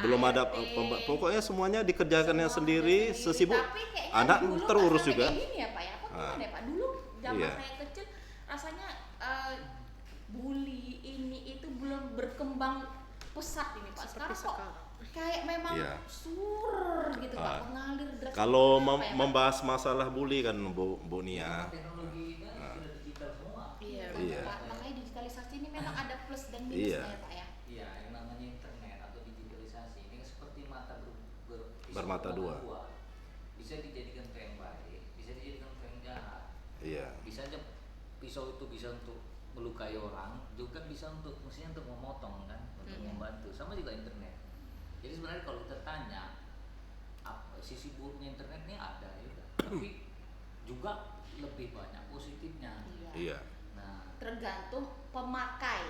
belum ada pokoknya semuanya dikerjakannya sendiri, sesibuk. Tapi kayaknya Anak dulu nggak terurus sampai juga. kayak gini ya Pak ya, apa gimana ya Pak? Dulu zaman Iya. saya kecil rasanya bully ini itu belum berkembang pesat ini Pak. Sekarang Seperti kok sekarang. kayak memang Iya. sur gitu Pak, mengalir deras. Kalau Kenapa ya, Pak? membahas masalah bully kan Bu Nia, Teknologi kan sudah digital semua. Iya. Iya. Pak, makanya digitalisasi ini memang ada plus dan minusnya Iya. ya Pak ya. Iya, yang namanya internet atau digitalisasi ini kan seperti mata pisau Bermata dua. Bisa dijadikan untuk yang baik, bisa dijadikan untuk yang jahat. iya, Bisa aja pisau itu bisa untuk melukai orang, juga bisa untuk mestinya untuk memotong kan, untuk membantu. Sama juga internet. Jadi sebenarnya kalau kita tanya sisi buruknya internet ini ada ya, tapi juga lebih banyak positifnya. iya. Nah, Tergantung pemakai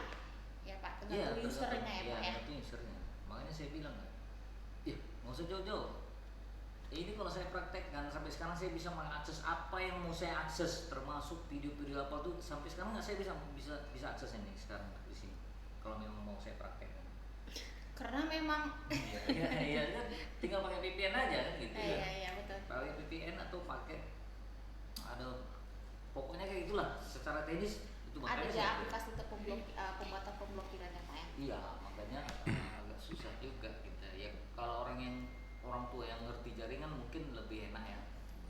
ya Pak, tergantung usernya ya Pak ya. tergantung usernya. Makanya saya bilang kan, nggak usah jauh-jauh. Ini kalau saya praktekkan sampai sekarang saya bisa mengakses apa yang mau saya akses, termasuk video-video apa tuh sampai sekarang nggak saya bisa akses ini sekarang di sini. Kalau memang mau saya praktekkan. Karena memang Iya kan, tinggal pakai VPN aja kan gitu ya. iya betul. Pakai VPN atau pakai ada pokoknya kayak gitulah secara teknis itu Ada makanya aja saya- aplikasi untuk pembuatan pemblokiran ya Pak ya. Iya, makanya agak susah juga kita. Ya kalau orang tua yang ngerti jaringan mungkin lebih enak ya.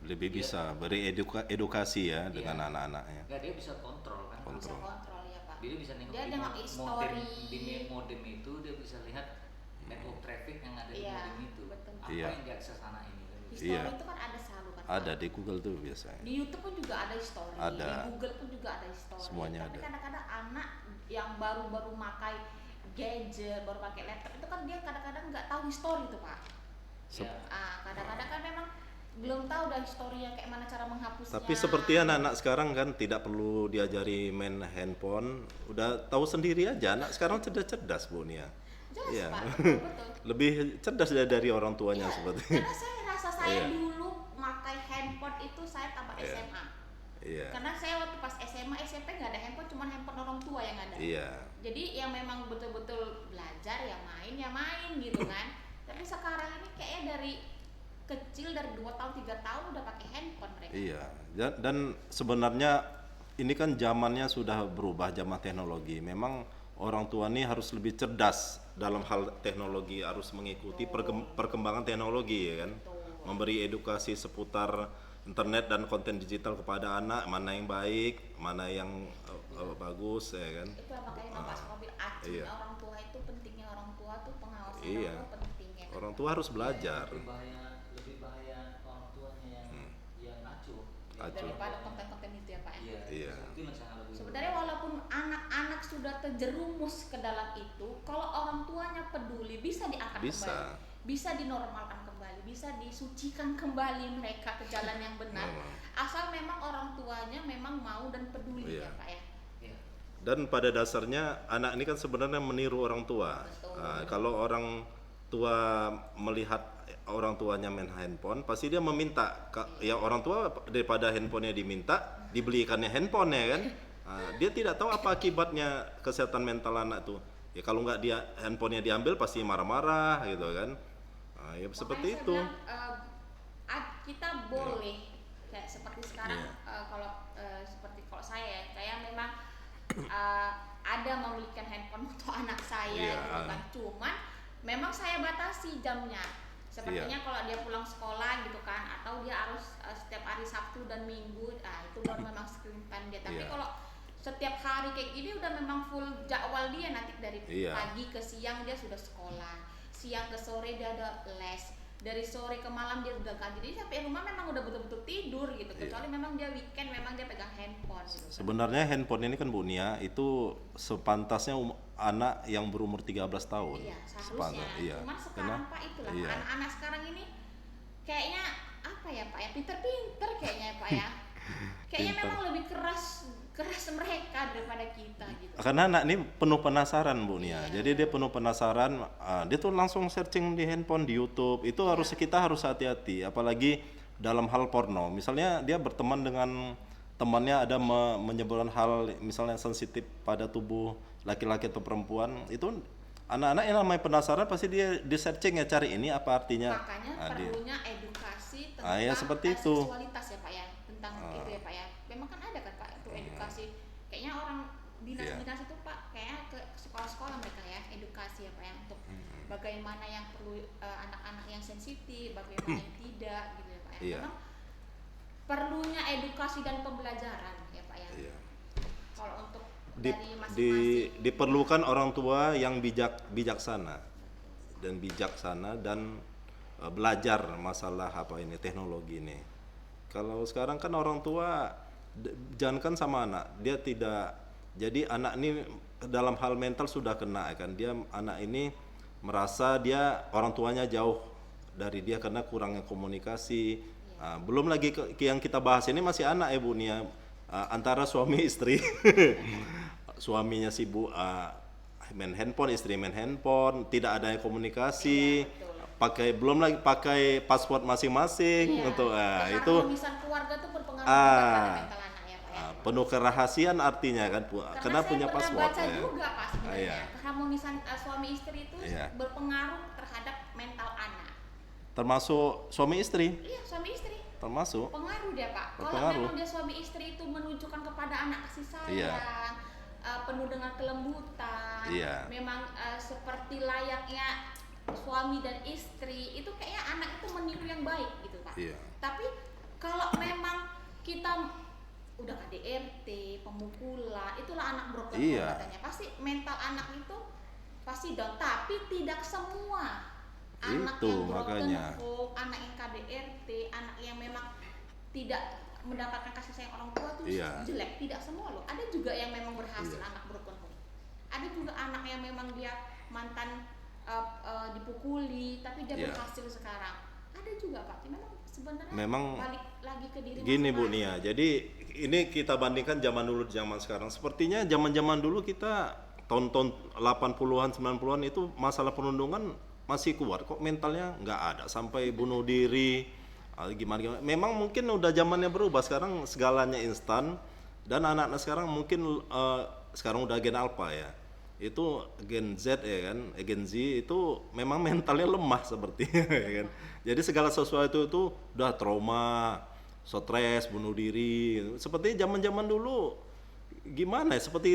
Lebih Iya. bisa beri edukasi ya dengan Iya. anak-anaknya. Enggak, dia bisa kontrol kan. Bisa Kontrol. kontrol ya Pak. Dia bisa nengok Dia di nengok modem, history. di modem itu dia bisa lihat network traffic yang ada di Iya, modem itu. betul. Apa Iya. yang diakses anak ini kan History Iya. itu kan ada selalu kan. Ada di Google tuh biasanya. Di YouTube pun juga ada history, Ada. di Google pun juga ada history. Semuanya Tapi ada. kadang-kadang anak yang baru-baru pakai gadget, baru pakai laptop itu kan dia kadang-kadang nggak tahu history itu Pak. Sep- Ya. Kadang-kadang kan memang belum tahu dah historinya kayak mana cara menghapusnya. Tapi seperti anak-anak sekarang kan tidak perlu diajari main handphone, udah tahu sendiri aja. Anak sekarang cerdas-cerdas Bu Nia. Jelas Iya. Pak, betul. Lebih cerdas dari orang tuanya Iya, seperti. karena saya rasa saya Iya. dulu pakai handphone itu saya tambah Iya. SMA. Iya. Karena saya waktu pas SMA, SMP nggak ada handphone, cuma handphone orang tua yang ada. Iya. Jadi yang memang betul-betul belajar ya main gitu kan. Tapi sekarang ini kayaknya dari kecil dari 2 tahun 3 tahun udah pakai handphone mereka. Iya. Dan sebenarnya ini kan zamannya sudah berubah, zaman teknologi. Memang orang tua nih harus lebih cerdas dalam hal teknologi, harus mengikuti perkembangan teknologi ya kan. Memberi edukasi seputar internet dan konten digital kepada anak, mana yang baik, mana yang bagus ya kan. Itu yang makanya Bapak mobil acunya Iya. orang tua itu pentingnya orang tua tuh pengawasan Iya. orang tua pentingnya. Orang tua harus belajar. Lebih bahaya orang tuanya yang acuh. Acuh. Daripada konten-konten itu ya Pak ya. Iya. Itu yang sangat lebih. Sebenarnya walaupun anak-anak sudah terjerumus ke dalam itu, kalau orang tuanya peduli bisa diangkat Bisa. kembali, bisa dinormalkan kembali, bisa disucikan kembali mereka ke jalan yang benar. Memang. Asal memang orang tuanya memang mau dan peduli Iya. ya Pak ya. Iya. Dan pada dasarnya anak ini kan sebenarnya meniru orang tua. Betul. Kalau orang tua melihat orang tuanya main handphone, pasti dia meminta. Ya orang tua daripada handphonenya diminta, dibelikannya handphone ya kan. Dia tidak tahu apa akibatnya kesehatan mental anak tuh. Ya kalau nggak dia handphonenya diambil pasti marah-marah gitu kan. Ya Makanya seperti saya itu. bilang, kita boleh kayak seperti sekarang Iya. seperti kalau saya memang ada membelikan handphone untuk anak saya Iya. gitu kan. Cuman memang saya batasi jamnya. Sepertinya Iya. kalau dia pulang sekolah gitu kan, atau dia harus setiap hari Sabtu dan Minggu, itu baru memang screen time dia. Tapi Iya. kalau setiap hari kayak gini udah memang full jadwal dia, nanti dari Iya. pagi ke siang dia sudah sekolah, siang ke sore dia ada les, dari sore ke malam dia udah gaji. Jadi sampai rumah memang udah betul-betul tidur gitu. Iya. Kecuali memang dia weekend memang dia pegang handphone gitu. Sebenarnya handphone ini kan Bu Nia itu sepantasnya anak yang berumur 13 tahun. Iya, Sepantas, seharusnya. iya. Cuman Karena sekarang Pak itulah iya. anak-anak sekarang ini kayaknya apa ya Pak ya, pinter-pinter kayaknya ya Pak ya. Kayaknya Pinter. memang lebih keras mereka daripada kita gitu. Karena anak ini penuh penasaran Bu Nia. Iya. Jadi dia penuh penasaran, dia tuh langsung searching di handphone, di YouTube. Itu harus kita harus hati-hati, apalagi dalam hal porno. Misalnya dia berteman dengan temannya ada menyebarkan hal misalnya sensitif pada tubuh laki-laki atau perempuan, itu anak-anak yang namanya penasaran pasti dia di searching ya, cari ini apa artinya. Makanya dia- perlunya edukasi tentang ya seperti itu. seksualitas ya Pak ya, tentang itu ya Pak ya. Memang kan ada kan Pak untuk edukasi. Kayaknya orang dinas-dinas itu Pak kayaknya ke sekolah-sekolah mereka ya, edukasi ya Pak ya, untuk bagaimana yang perlu anak-anak yang sensitif, bagaimana yang tidak gitu ya Pak ya. Iya. Memang perlunya edukasi dan pembelajaran ya Pak ya. Iya. Kalau untuk Di- dari masing-masing diperlukan orang tua yang bijaksana dan belajar masalah apa ini teknologi ini. Kalau sekarang kan orang tua jangankan sama anak, dia tidak, jadi anak ini dalam hal mental sudah kena kan, dia anak ini merasa dia orang tuanya jauh dari dia karena kurangnya komunikasi. Belum lagi yang kita bahas ini masih anak ya Bu Nia, antara suami istri. Suaminya sibuk main handphone, istri main handphone, tidak ada komunikasi, belum lagi pakai password masing-masing untuk itu keharmonisan keluarga tuh berpengaruh juga pada mental anak ya Pak ya. penuh kerahasiaan artinya kan, karena saya punya pernah password baca ya. juga Pak sebenarnya Iya. keharmonisan suami istri itu Iya. berpengaruh terhadap mental anak. Termasuk suami istri, Iya, suami istri termasuk. pengaruh dia Pak. Kalau Berpengaruh. memang dia suami istri itu menunjukkan kepada anak kasih sayang, Iya. penuh dengan kelembutan, Iya. memang seperti layaknya suami dan istri, itu kayaknya anak itu meniru yang baik gitu Pak. Iya. Tapi kalau memang kita udah KDRT, pemukulan, itulah anak broken home Iya. katanya. Pasti mental anak itu pasti down, tapi tidak semua anak Itu yang broken makanya. home, anak yang KDRT tidak mendapatkan kasih sayang orang tua tuh Iya. jelek, tidak semua loh. Ada juga yang memang berhasil Iya. anak broken home. Ada juga anak yang memang dia mantan dipukuli tapi dia Iya. berhasil sekarang. Ada juga Pak. Memang sebenarnya Memang balik lagi ke diri Gini Bu masing-masing. Nia, jadi ini kita bandingkan zaman dulu zaman sekarang. Sepertinya zaman-zaman dulu kita tahun-tahun 80-an 90-an itu masalah perundungan masih kuat kok, mentalnya nggak ada sampai bunuh diri gimana. Memang mungkin udah zamannya berubah, sekarang segalanya instan dan anak-anak sekarang mungkin sekarang udah gen alpha ya. Itu gen Z ya kan, gen Z itu memang mentalnya lemah sepertinya ya kan. Jadi segala sesuatu itu udah trauma, stres, bunuh diri. Seperti zaman-zaman dulu gimana ya? Seperti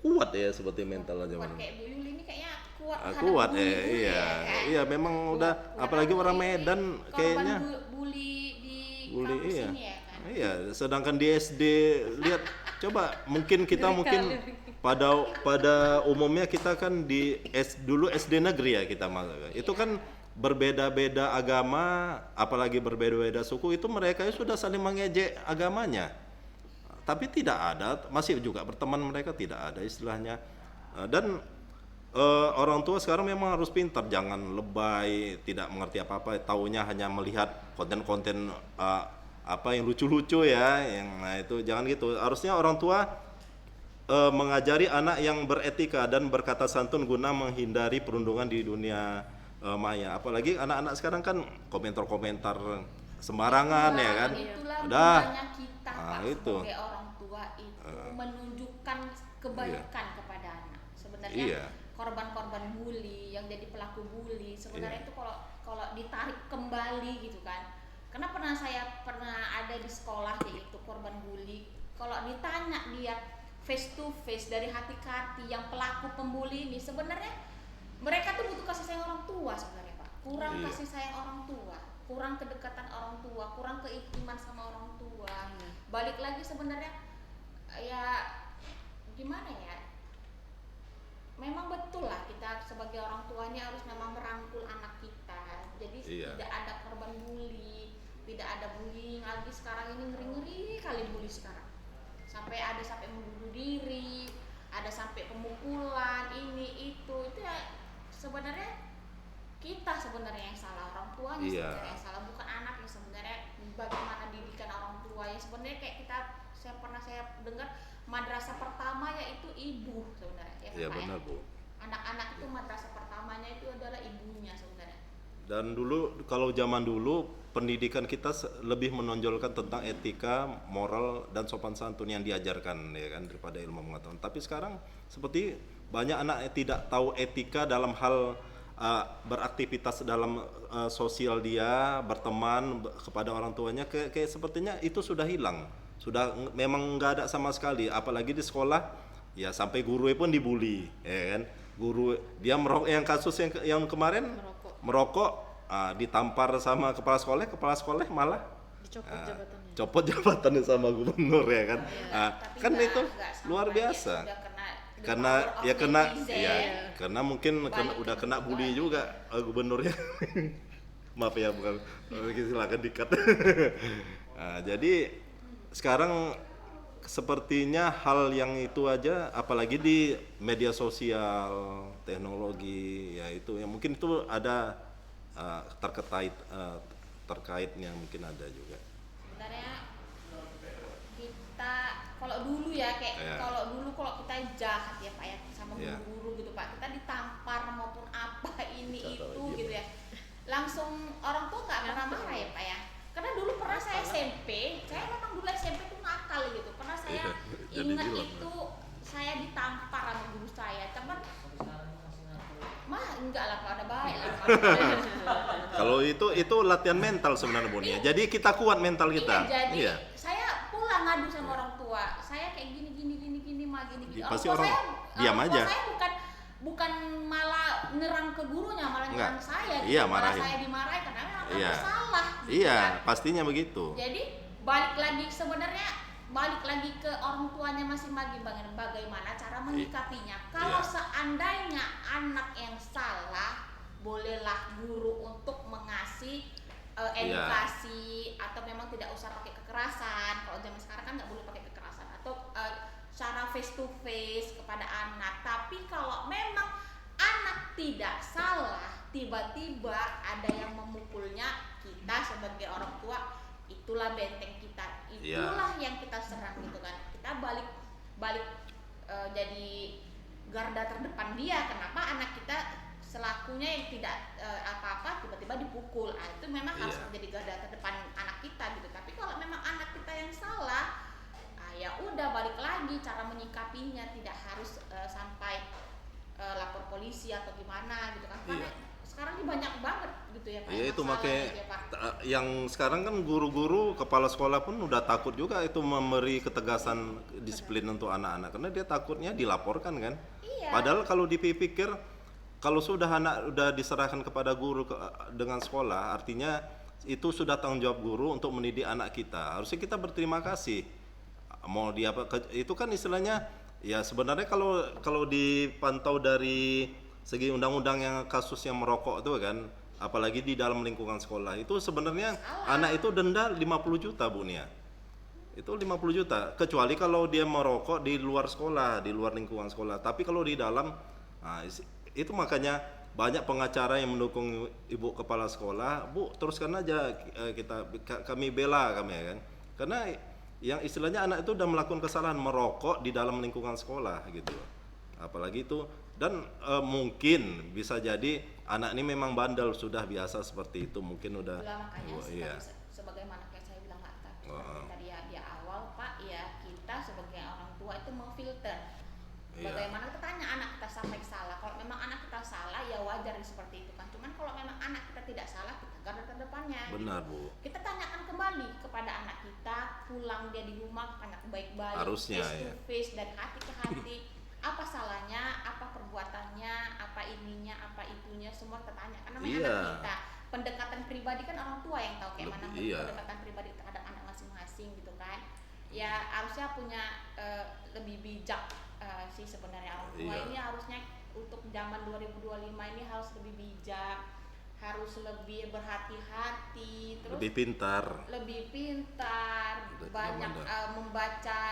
kuat ya seperti mental zaman Kuat kayak Bu Yuli ini kayaknya kuat. terhadap kuat ya, bully-bully iya. kan? Iya memang udah Karena apalagi orang ini Medan kayaknya korban bully di bully kampus iya. ini ya kan. Iya, sedangkan di SD lihat coba mungkin kita Ngeri mungkin kali. pada umumnya kita kan dulu SD negeri ya kita masuk. Itu kan berbeda-beda agama, apalagi berbeda-beda suku, itu mereka sudah saling mengejek agamanya. Tapi tidak ada, masih juga berteman mereka tidak ada istilahnya. Dan orang tua sekarang memang harus pintar, jangan lebay, tidak mengerti apa-apa, taunya hanya melihat konten-konten apa yang lucu-lucu ya, yang nah itu jangan gitu. Harusnya orang tua mengajari anak yang beretika dan berkata santun guna menghindari perundungan di dunia maya. Apalagi anak-anak sekarang kan komentar-komentar sembarangan ya kan. Itulah Udah. gunanya kita Pak itu. sebagai orang tua itu menunjukkan kebaikan kepada anak. Sebenarnya Iya. korban-korban bully yang jadi pelaku bully sebenarnya Iya. itu kalau ditarik kembali gitu kan. Karena saya pernah ada di sekolah yaitu korban bully. Kalau ditanya dia face to face dari hati ke hati yang pelaku pembuli ini sebenarnya mereka tuh butuh kasih sayang orang tua sebenarnya Pak. Kurang Iya. kasih sayang orang tua, kurang kedekatan orang tua, kurang keintiman sama orang tua. Balik lagi sebenarnya ya gimana ya? Memang betul lah kita sebagai orang tuanya harus memang merangkul anak kita. Jadi Iya. tidak ada korban bully, tidak ada bullying lagi sekarang ini ngeri-ngeri kali bully sekarang. Sampai membunuh diri, ada sampai pemukulan ini itu ya sebenarnya kita sebenarnya yang salah, orang tuanya Iya. sebenarnya yang salah, bukan anak yang sebenarnya. Bagaimana didikan orang tua yang sebenarnya kayak saya dengar madrasah pertama yaitu ibu sebenarnya ya, Iya Pak, benar Bu. anak-anak itu madrasah pertamanya itu adalah ibunya sebenarnya. Dan dulu kalau zaman dulu pendidikan kita lebih menonjolkan tentang etika, moral dan sopan santun yang diajarkan ya kan daripada ilmu pengetahuan. Tapi sekarang seperti banyak anak yang tidak tahu etika dalam hal beraktivitas dalam sosial dia, berteman kepada orang tuanya kayak sepertinya itu sudah hilang. Sudah memang nggak ada sama sekali, apalagi di sekolah ya sampai guru pun dibully ya kan. Guru dia merokok, yang kasus yang kemarin merokok ditampar sama kepala sekolah malah Dicopot jabatannya. copot jabatannya sama gubernur ya kan. Tapi Kan nggak- itu nggak sampai luar ya, biasa. sudah kena the Karena power of ya kena netizen. ya karena mungkin udah kena Balik bully ke juga gubernurnya. Maaf ya bukan silakan dikat. Jadi sekarang sepertinya hal yang itu aja, apalagi di media sosial, teknologi, ya itu yang mungkin itu ada terkaitnya mungkin ada juga. Sebenarnya kita kalau dulu ya kayak Iya. kalau kita jahat ya Pak ya sama Iya. guru-guru gitu Pak, kita ditampar maupun apa ini Cara itu diem. gitu ya, langsung orang tua nggak pernah marah ya Pak ya. Karena dulu pernah saya SMP, saya memang dulu SMP tuh nakal gitu. Pernah saya Iya, jadi ingat bilang. itu saya ditampar sama guru saya, cuman enggak lah Pak, udah baik lah Pak. Kalau itu latihan mental sebenarnya Bu Nia. Jadi kita kuat mental kita. Iya, jadi Iya. saya pulang ngadu sama orang tua. Saya kayak gini mah gini. Pasti tua orang diam orang tua aja. Saya bukan malah nyerang ke gurunya, malah Enggak. nyerang saya. Iya, Malah marahin. saya dimarahin karena memang aku Iya. salah. gitu Iya, kan. pastinya begitu. Jadi balik lagi ke orang tuanya masing-masing bagaimana cara menyikapinya. Kalau Iya. seandainya anak yang salah, bolehlah guru untuk mengasih edukasi atau memang tidak usah pakai kekerasan. kekerasan. Kalau zaman sekarang kan nggak boleh pakai kekerasan atau cara face to face kepada anak. Tapi kalau memang anak tidak salah, tiba-tiba ada yang memukulnya, kita sebagai orang tua itulah benteng kita, itulah yang kita serang gitu kan. Kita balik jadi garda terdepan dia. Kenapa anak kita selakunya yang tidak apa-apa tiba-tiba dipukul? Itu memang harus menjadi garda terdepan anak kita gitu. Tapi kalau memang anak kita yang salah, ya udah balik lagi cara menyikapinya, tidak harus sampai lapor polisi atau gimana gitu kan. Karena sekarang ini banyak banget gitu ya Pak. Iya, itu masalah makanya gitu ya, Pak. yang sekarang kan guru-guru, kepala sekolah pun udah takut juga itu memberi ketegasan disiplin untuk anak-anak karena dia takutnya dilaporkan kan. Iya. Padahal kalau dipikir kalau sudah anak udah diserahkan kepada guru dengan sekolah, artinya itu sudah tanggung jawab guru untuk mendidik anak kita. Harusnya kita berterima kasih. Mau dia itu kan istilahnya ya sebenarnya kalau dipantau dari segi undang-undang yang kasus yang merokok itu kan, apalagi di dalam lingkungan sekolah itu sebenarnya anak itu denda 50 juta Bu Nia. Itu 50 juta kecuali kalau dia merokok di luar sekolah, di luar lingkungan sekolah. Tapi kalau di dalam, nah, itu makanya banyak pengacara yang mendukung ibu kepala sekolah, Bu teruskan aja, kami bela kami ya kan, karena yang istilahnya anak itu udah melakukan kesalahan merokok di dalam lingkungan sekolah gitu, apalagi itu. Dan mungkin bisa jadi anak ini memang bandel, sudah biasa seperti itu, mungkin udah. Makanya sebagaimana kayak saya bilang tadi ya di awal Pak, ya kita sebagai orang tua itu memfilter. Bagaimana kita tanya anak kita sampai salah. Kalau memang anak kita salah ya wajar seperti itu kan. Cuman kalau memang anak kita tidak salah, kita garda terdepannya. Benar Bu. Kita tanyakan kembali kepada anak kita, pulang dia di rumah tanya baik-baik, Harusnya, face to face, dari hati ke hati. Apa salahnya, apa perbuatannya, apa ininya, apa itunya, semua kita tanya. Karena memang anak kita, pendekatan pribadi kan orang tua yang tahu kayak mana pendekatan pribadi terhadap anak masing-masing gitu kan. Ya harusnya punya lebih bijak sih sebenarnya orang tua ini harusnya untuk zaman 2025 ini harus lebih bijak, harus lebih berhati-hati, terus lebih pintar, banyak membaca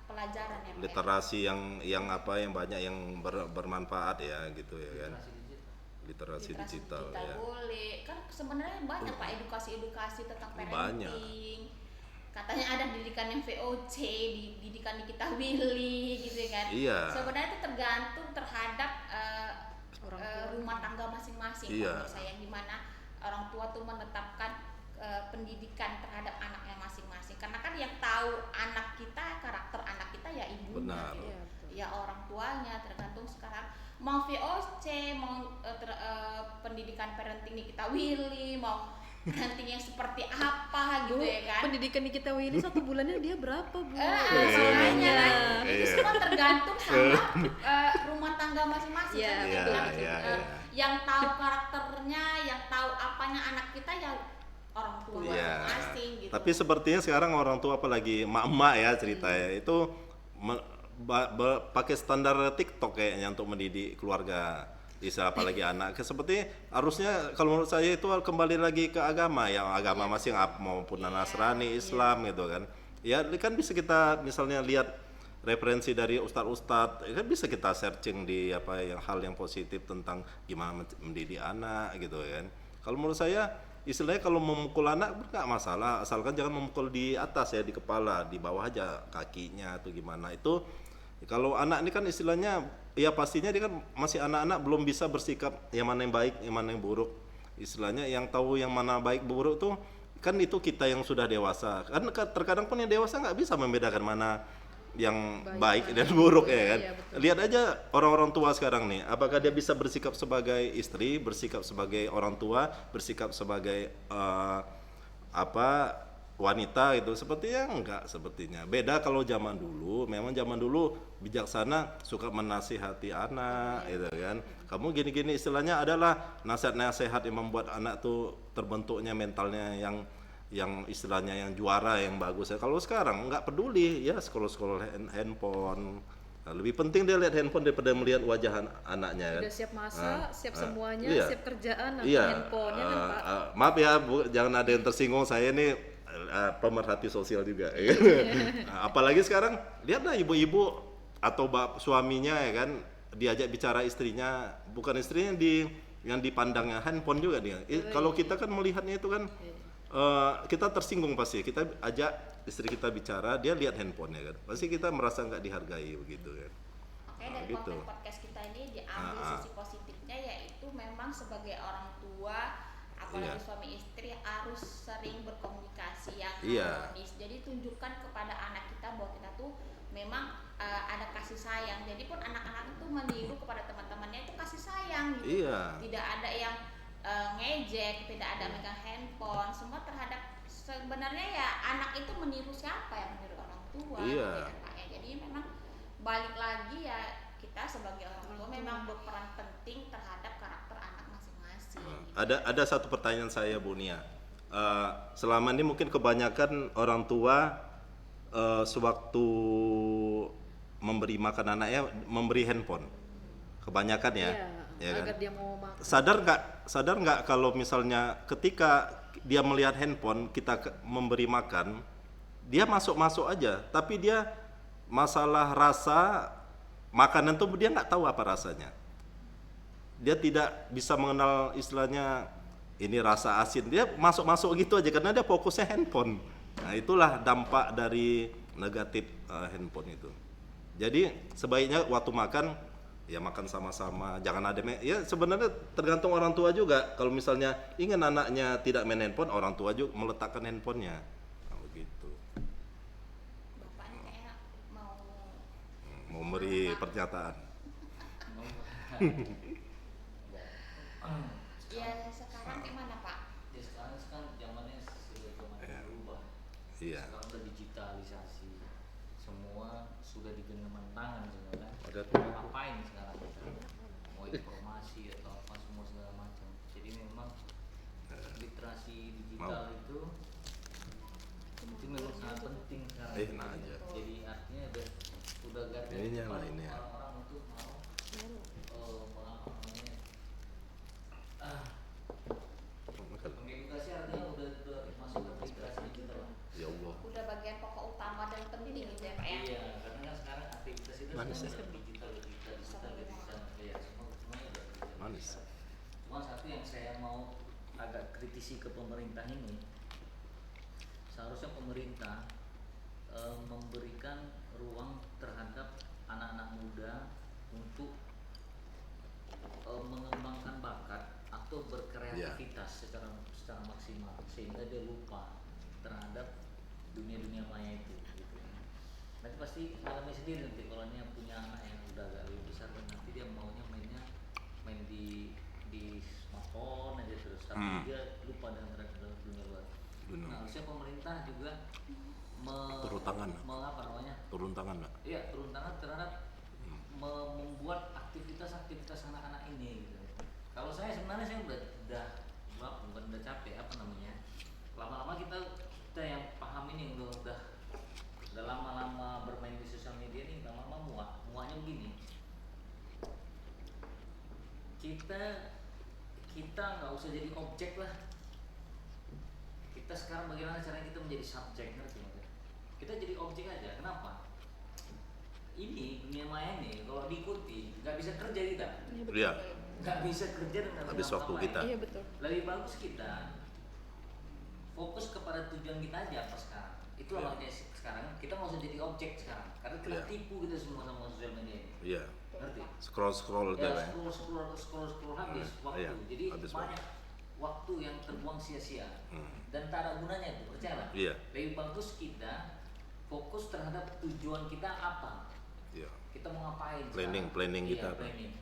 pelajaran ya, literasi yang banyak yang bermanfaat ya gitu ya kan. Literasi digital ya. Boleh kan sebenarnya banyak Pak edukasi tentang parenting. Banyak. Katanya ada didikan yang VOC, didikan Nikita Willy gitu kan. Iya. Sebenarnya itu tergantung terhadap rumah tangga masing-masing. Menurut saya gimana orang tua tuh menetapkan pendidikan terhadap anaknya masing-masing. Karena kan yang tahu anak kita, karakter anak kita ya ibunya. Benar. Gitu. Ya orang tuanya, tergantung sekarang mau VOC, mau pendidikan parenting Nikita Willy, mau parenting yang seperti apa gitu ya kan. Pendidikan Nikita Willy 1 bulannya dia berapa Bu? Makanya kan itu semua tergantung sama rumah tangga masing-masing kan gitu. Yang tahu karakternya, yang tahu apanya anak kita ya orang tua masing-masing gitu. Tapi sepertinya sekarang orang tua apalagi emak-emak ya ceritanya itu pakai standar TikTok kayaknya untuk mendidik keluarga, apalagi anak. Seperti harusnya kalau menurut saya itu kembali lagi ke agama, yang agama masing maupun Nasrani, Islam gitu kan. Ya kan bisa kita misalnya lihat referensi dari ustadz-ustadz, kan bisa kita searching di hal yang positif tentang gimana mendidik anak gitu kan. Kalau menurut saya istilahnya kalau memukul anak nggak masalah, asalkan jangan memukul di atas ya, di kepala, di bawah aja kakinya atau gimana. Itu kalau anak ini kan istilahnya ya pastinya dia kan masih anak-anak, belum bisa bersikap yang mana yang baik, yang mana yang buruk. Istilahnya yang tahu yang mana baik buruk tuh kan itu kita yang sudah dewasa. Kan terkadang pun yang dewasa nggak bisa membedakan mana yang baik dan buruk ya kan. Lihat aja orang-orang tua sekarang nih, apakah dia bisa bersikap sebagai istri, bersikap sebagai orang tua, bersikap sebagai wanita gitu? Sepertinya enggak, sepertinya. Beda kalau zaman dulu, memang zaman dulu bijaksana, suka menasihati anak gitu kan. Kamu gini-gini, istilahnya adalah nasihat-nasihat yang membuat anak tuh terbentuknya mentalnya yang istilahnya yang juara, yang bagus ya. Kalau sekarang nggak peduli ya, scroll handphone. Nah, lebih penting dia lihat handphone daripada melihat wajah anaknya kan. Udah siap masak, siap semuanya, siap kerjaan, iya. handphonenya kan Pak. Maaf ya Bu, jangan ada yang tersinggung, saya ini pemerhati sosial juga. Nah, apalagi sekarang lihatlah ibu-ibu atau suaminya ya kan diajak bicara istrinya, bukan istrinya yang dipandangnya handphone juga dia. Kalau kita kan melihatnya itu kan kita tersinggung pasti. Kita ajak istri kita bicara, dia lihat handphonenya kan. Pasti kita merasa nggak dihargai begitu kan. Oke, Nah, dari gitu. konten podcast kita ini diambil sisi positifnya, yaitu memang sebagai orang tua apalagi Iya. suami istri harus sering berkomunikasi yang Iya. harmonis. Jadi tunjukkan kepada anak kita bahwa kita tuh memang ada kasih sayang. Jadi pun anak-anak itu meniru kepada teman-temannya itu kasih sayang gitu. Iya. Tidak ada yang ngejek, tidak ada megang handphone. Semua terhadap sebenarnya ya anak itu meniru siapa ya, meniru orang tua. Iya. Gitu kan, Pak, ya. Jadi memang balik lagi ya kita sebagai orang tua memang berperan penting terhadap karakter anak masing-masing. Ada satu pertanyaan saya Bu Nia. Selama ini mungkin kebanyakan orang tua sewaktu memberi makan anaknya memberi handphone. Kebanyakan ya. Ya kan? agar dia mau makan. Sadar nggak kalau misalnya ketika dia melihat handphone kita memberi makan, dia masuk aja, tapi dia masalah rasa makanan tuh dia nggak tahu apa rasanya. Dia tidak bisa mengenal istilahnya ini rasa asin. Dia masuk gitu aja karena dia fokusnya handphone. Nah, itulah dampak dari negatif handphone itu. Jadi sebaiknya waktu makan ya makan sama-sama, jangan ada ya sebenarnya tergantung orang tua juga. Kalau misalnya ingin anaknya tidak main handphone, orang tua juga meletakkan handphonenya. Nah, begitu. Bapaknya kayak mau Memberi pernyataan. ya sekarang gimana Pak? Ya sekarang kan zamannya sudah zaman berubah. Iya. Sekarang udah digitalisasi, semua sudah di genggaman tangan semua kan. Ada Mau ngapain sekarang kita? Mau informasi atau apa semua segala macam. Jadi memang literasi digital itu memang sangat penting sekarang. Nah aja. Jadi artinya udah gak ada Ini nyala tempat ini ya. orang-orang untuk mau apa namanya mengedukasi, artinya udah masuk ke literasi digital. Ya Allah. Udah bagian pokok utama dan penting gitu ya Pak ya? Iya, karena kan sekarang aktivitas itu Manis semua ya? udah digital, ya semuanya udah digital. Manis. Cuma satu yang saya mau agak kritisi ke pemerintah ini, seharusnya pemerintah memberikan ruang terhadap anak-anak muda untuk mengembangkan bakat atau berkreativitas secara maksimal, sehingga dia lupa terhadap dunia maya itu gitu. Nanti pasti alami sendiri nanti kalau ini yang punya anak yang udah agak lebih besar kan nanti dia maunya main di smartphone aja terus, tapi dia lupa dengan terhadap dunia luar. Benar. Nah, harusnya pemerintah juga Turun tangan. apa namanya? Turun tangan nggak? Iya, turun tangan terhadap membuat aktivitas anak-anak ini gitu. Kalau saya sebenarnya saya bukan udah capek apa namanya? Lama-lama kita yang paham ini udah lama-lama bermain di sosial media ini lama-lama muaknya begini. Kita nggak usah jadi objek lah. Kita sekarang bagaimana caranya kita menjadi subjek, ngerti nggak? Kita jadi objek aja. Kenapa? Ini dunia maya ini kalau diikuti nggak bisa kerja kita, Iya. nggak bisa kerja dan nggak Habis bisa waktu ngapain. kita. Iya betul. Lebih bagus kita fokus kepada tujuan kita aja apa sekarang. Itu Iya. makanya sekarang kita nggak usah jadi objek sekarang, karena kita Iya. tipu kita semua sama sosial media ini. Iya. Ngerti? Scroll Ya ya. scroll habis waktu. Iya, Jadi habis banyak waktu yang terbuang sia-sia dan tak ada gunanya itu, percayalah. Iya. Lebih bagus kita fokus terhadap tujuan kita apa. Iya. Kita mau ngapain Planning sekarang. kita Iya, apa? planning.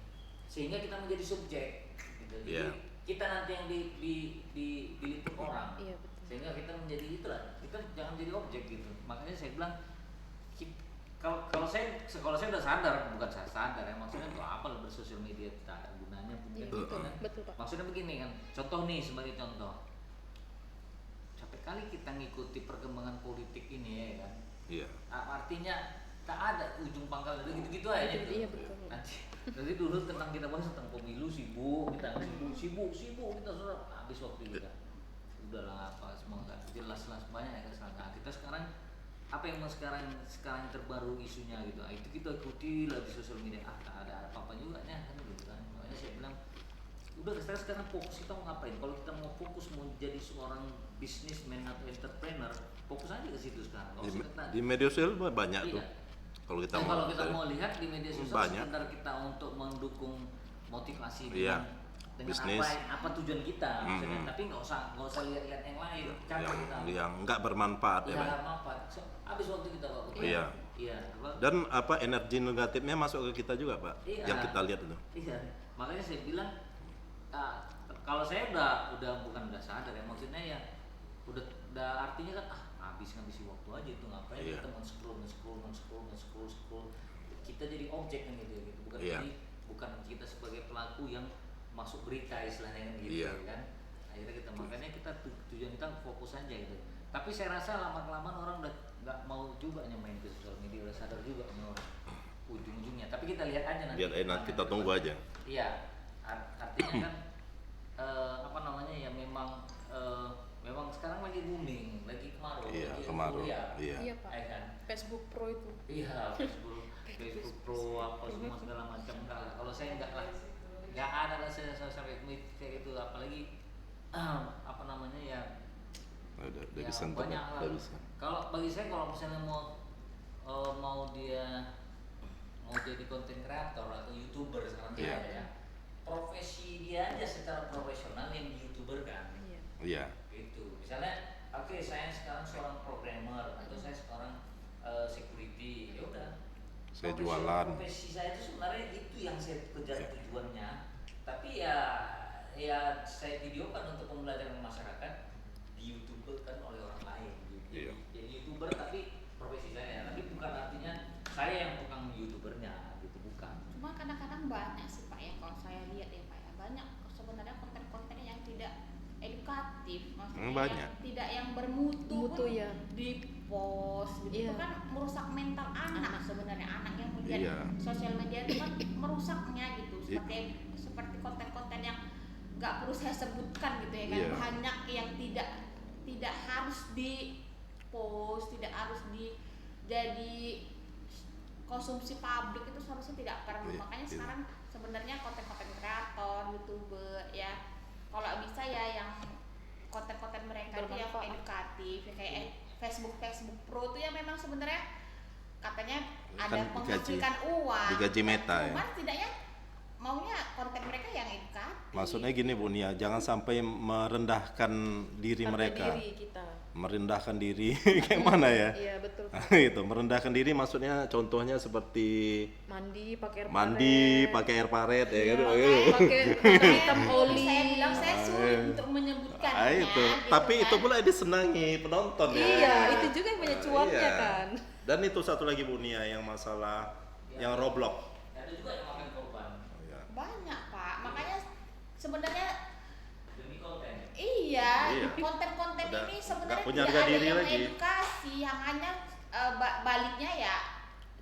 Sehingga kita menjadi subjek gitu. Jadi Iya. kita nanti yang diliput orang. Iya, betul. Sehingga kita menjadi itulah, kita jangan jadi objek gitu. Makanya saya bilang kalau saya udah sadar, bukan saya sadar ya, maksudnya tuh apa lah bersosial media tak ada gunanya pun Iya, kan gitu betul, kan. betul, Pak. Maksudnya begini kan, contoh nih sebagai contoh, capek kali kita ngikuti perkembangan politik ini ya kan. Iya. Artinya tak ada ujung pangkal dari gitu-gitu aja Iya, gitu. iya, betul. Nanti dulu tentang kita bahas tentang pemilu sibuk kita sibuk kita sudah habis waktu kita udahlah apa semoga jelas banyak ya kesalahan. Nah, kita sekarang apa yang mau sekarang terbaru isunya gitu, itu kita ikuti lah di sosial media, tak ada apa-apa juga nya kan gitu kan. Makanya saya bilang udah sekarang fokus kita mau ngapain. Kalau kita mau fokus mau jadi seorang businessman atau entrepreneur, fokus aja ke situ sekarang. Di media sosial banyak iya. tuh. Kalau kita Dan mau kalau kita mau lihat di media sosial banyak. sekedar kita untuk mendukung motivasi Iya. dengan Bisnis. apa tujuan kita, maksudnya. Tapi nggak usah lihat yang lain, capek kita. yang nggak bermanfaat ya, Pak. Iya, apa? Habis waktu kita Pak. Iya. Iya, apa? Dan apa energi negatifnya masuk ke kita juga, Pak. Iya. Yang kita lihat itu. Iya, makanya saya bilang kalau saya udah sadar ya, maksudnya ya udah artinya kan ngabisi waktu aja itu ngapain Iya. kita scroll kita jadi objek kan gitu bukan Iya. bukan kita sebagai pelaku yang masuk berita istilahnya kan gitu Iya. kan. Akhirnya kita makanya kita tujuan kita fokus aja gitu. Tapi saya rasa lama-kelamaan orang udah nggak mau juga main ke sosial media, udah sadar juga nih orang ujung-ujungnya. Tapi kita lihat aja nanti. Lihat nanti kita tunggu aja. Iya, artinya kan apa namanya ya memang sekarang lagi booming, lagi kemarau. Iya, lagi kemarau. euforia. Iya. Iya Pak. Kan? Facebook Pro itu. Iya, Facebook Pro apa semua segala macam enggak lah. Kalau saya enggak lah, enggak ada lah saya sampai kayak gitu, apalagi apa namanya ya. Udah Ya, bisa banyak internet, lah. udah bisa. Kalau bagi saya kalau misalnya mau dia mau jadi konten kreator atau youtuber sekarang Iya. ya, profesi dia aja secara profesional yang youtuber kan. Iya. Iya. Gitu. Misalnya, oke, saya sekarang seorang programmer atau saya seorang security, ya udah. Saya jualan. Profesi saya itu sebenarnya itu yang saya kejar Iya. tujuannya. Tapi ya saya videokan untuk pembelajaran masyarakat di YouTube kan oleh orang lain. Iya. Jadi YouTuber tapi profesi saya, tapi bukan artinya saya yang tukang YouTubernya gitu, bukan. Cuma kadang-kadang banyak sih Pak ya, kalau saya lihat ya Pak ya, banyak sebenarnya konten-konten yang tidak edukatif, maksudnya Banyak. yang tidak yang bermutu Mutu, pun ya. di post gitu. Iya. Itu kan merusak mental anak sebenarnya, anak yang melihat Iya. sosial media itu kan merusaknya gitu, seperti konten-konten yang nggak perlu saya sebutkan gitu ya kan. Iya. Banyak yang tidak harus di post, tidak harus jadi konsumsi publik, itu seharusnya tidak perlu. Iya, Makanya iya. sekarang sebenarnya konten-konten kreator, youtuber ya, kalau bisa ya yang konten-konten mereka itu yang Bermanfaat. edukatif ya, kayak Facebook Pro itu ya memang sebenarnya katanya Kan ada menghasilkan uang, digaji Meta ya. cuman setidaknya maunya konten mereka yang edukatif. Maksudnya gini Bu Nia, jangan sampai merendahkan diri Harga mereka. diri kita. Merendahkan diri kayak mana ya? Iya betul. Itu merendahkan diri maksudnya contohnya seperti Mandi pakai air mandi paret. pakai air paret ya kan. Pakai warna hitam oli. Saya bilang saya sulit untuk menyebutkannya. Ah, itu. gitu Tapi kan. itu pula disenangi penonton ya. Iya, itu juga yang punya cuannya Iya. kan. Dan itu satu lagi Bu Nia yang masalah yang Roblox. Ada juga yang makan korban Iya. Banyak Pak, makanya sebenarnya demi konten. iya, Iya. konten-konten Udah ini nggak sebenarnya punya tidak harga ada diri yang lagi. edukasi, yang hanya baliknya ya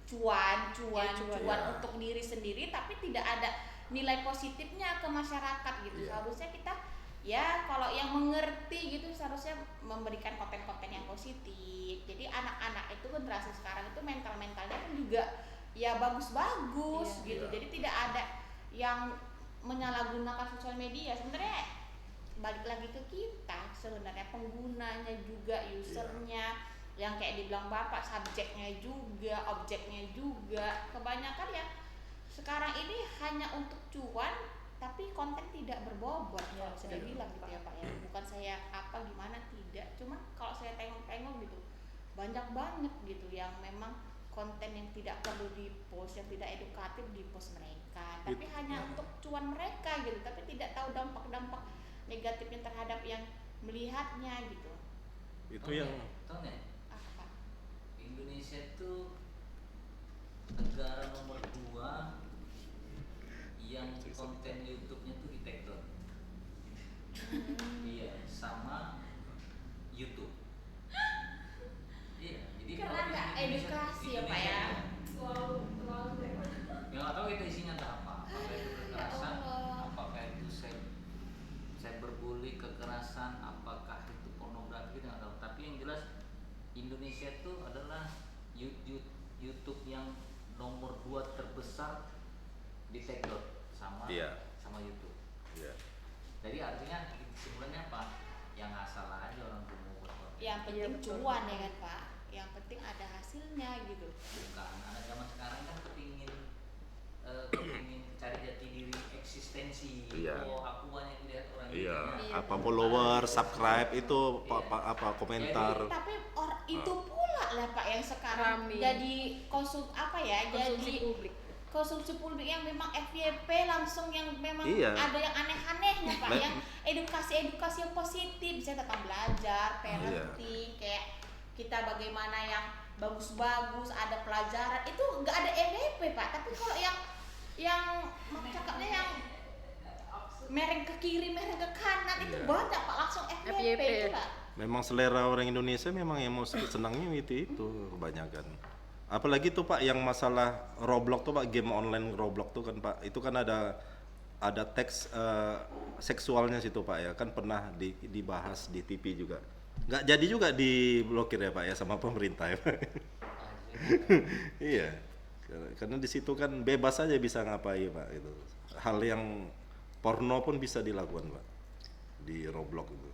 cuan Iya. untuk diri sendiri, tapi tidak ada nilai positifnya ke masyarakat gitu. Iya. Seharusnya kita ya kalau yang mengerti gitu seharusnya memberikan konten-konten yang positif. Jadi anak-anak itu generasi sekarang itu mentalnya kan juga ya bagus-bagus Iya. gitu. Iya. Jadi tidak ada yang menyalahgunakan sosial media. Sebenarnya balik lagi ke kita sebenarnya, penggunanya juga, usernya, yang kayak dibilang Bapak, subjeknya juga, objeknya juga. Kebanyakan ya sekarang ini hanya untuk cuan, tapi konten tidak berbobot. Ya, Kalau saya iya. bilang gitu ya Pak ya, bukan saya apa gimana, tidak, cuma kalau saya tengok-tengok gitu banyak banget gitu yang memang konten yang tidak perlu di post, yang tidak edukatif di post mereka, tapi hanya untuk cuan mereka gitu, tapi tidak tahu dampak-dampak negatifnya terhadap yang melihatnya gitu. Itu yang tahu nggak? Apa? Indonesia itu negara nomor 2 yang konten YouTube-nya tuh di take down. Iya, sama YouTube. Iya, jadi Karena kalau nggak Indonesia- edukasi ya, Pak, ya. Ya nggak tahu kita isinya entah apa. Apakah itu kekerasan, Ya Allah. apakah itu cyberbully, kekerasan, apakah itu Indonesia itu adalah YouTube yang nomor 2 terbesar di TikTok sama Iya. sama YouTube. Iya. Jadi artinya kesimpulannya apa? Yang asal aja orang tuh mau berbuat. Yang Iya, penting betul. cuan ya kan Pak, yang penting ada hasilnya gitu. Bukan, anak zaman sekarang kan kepingin cari jati diri eksistensi. Iya. Oh, aku banyak lihat orang Iya, Indonesia. apa follower, subscribe itu apa komentar. Tapi itu pula lah Pak yang sekarang Rame. jadi Konsumsi jadi publik. konsumsi publik yang memang FYP langsung yang memang Iya. ada yang aneh-anehnya Pak, Le- yang edukasi yang positif, bisa tentang belajar, parenting, kayak kita bagaimana yang bagus-bagus, ada pelajaran, itu nggak ada FYP Pak. Tapi kalau yang cakapnya yang mereng ke kiri, mereng ke kanan, itu Iya. banyak Pak, langsung FYP FYP. itu Pak. Memang selera orang Indonesia memang yang mau senangnya itu kebanyakan. Apalagi tuh Pak yang masalah Roblox tuh Pak, game online Roblox tuh kan Pak, itu kan ada teks seksualnya situ Pak ya, kan pernah dibahas di TV juga. Nggak jadi juga diblokir ya Pak ya sama pemerintah ya Pak. Iya. Karena di situ kan bebas aja bisa ngapain Pak itu. Hal yang porno pun bisa dilakukan Pak di Roblox itu.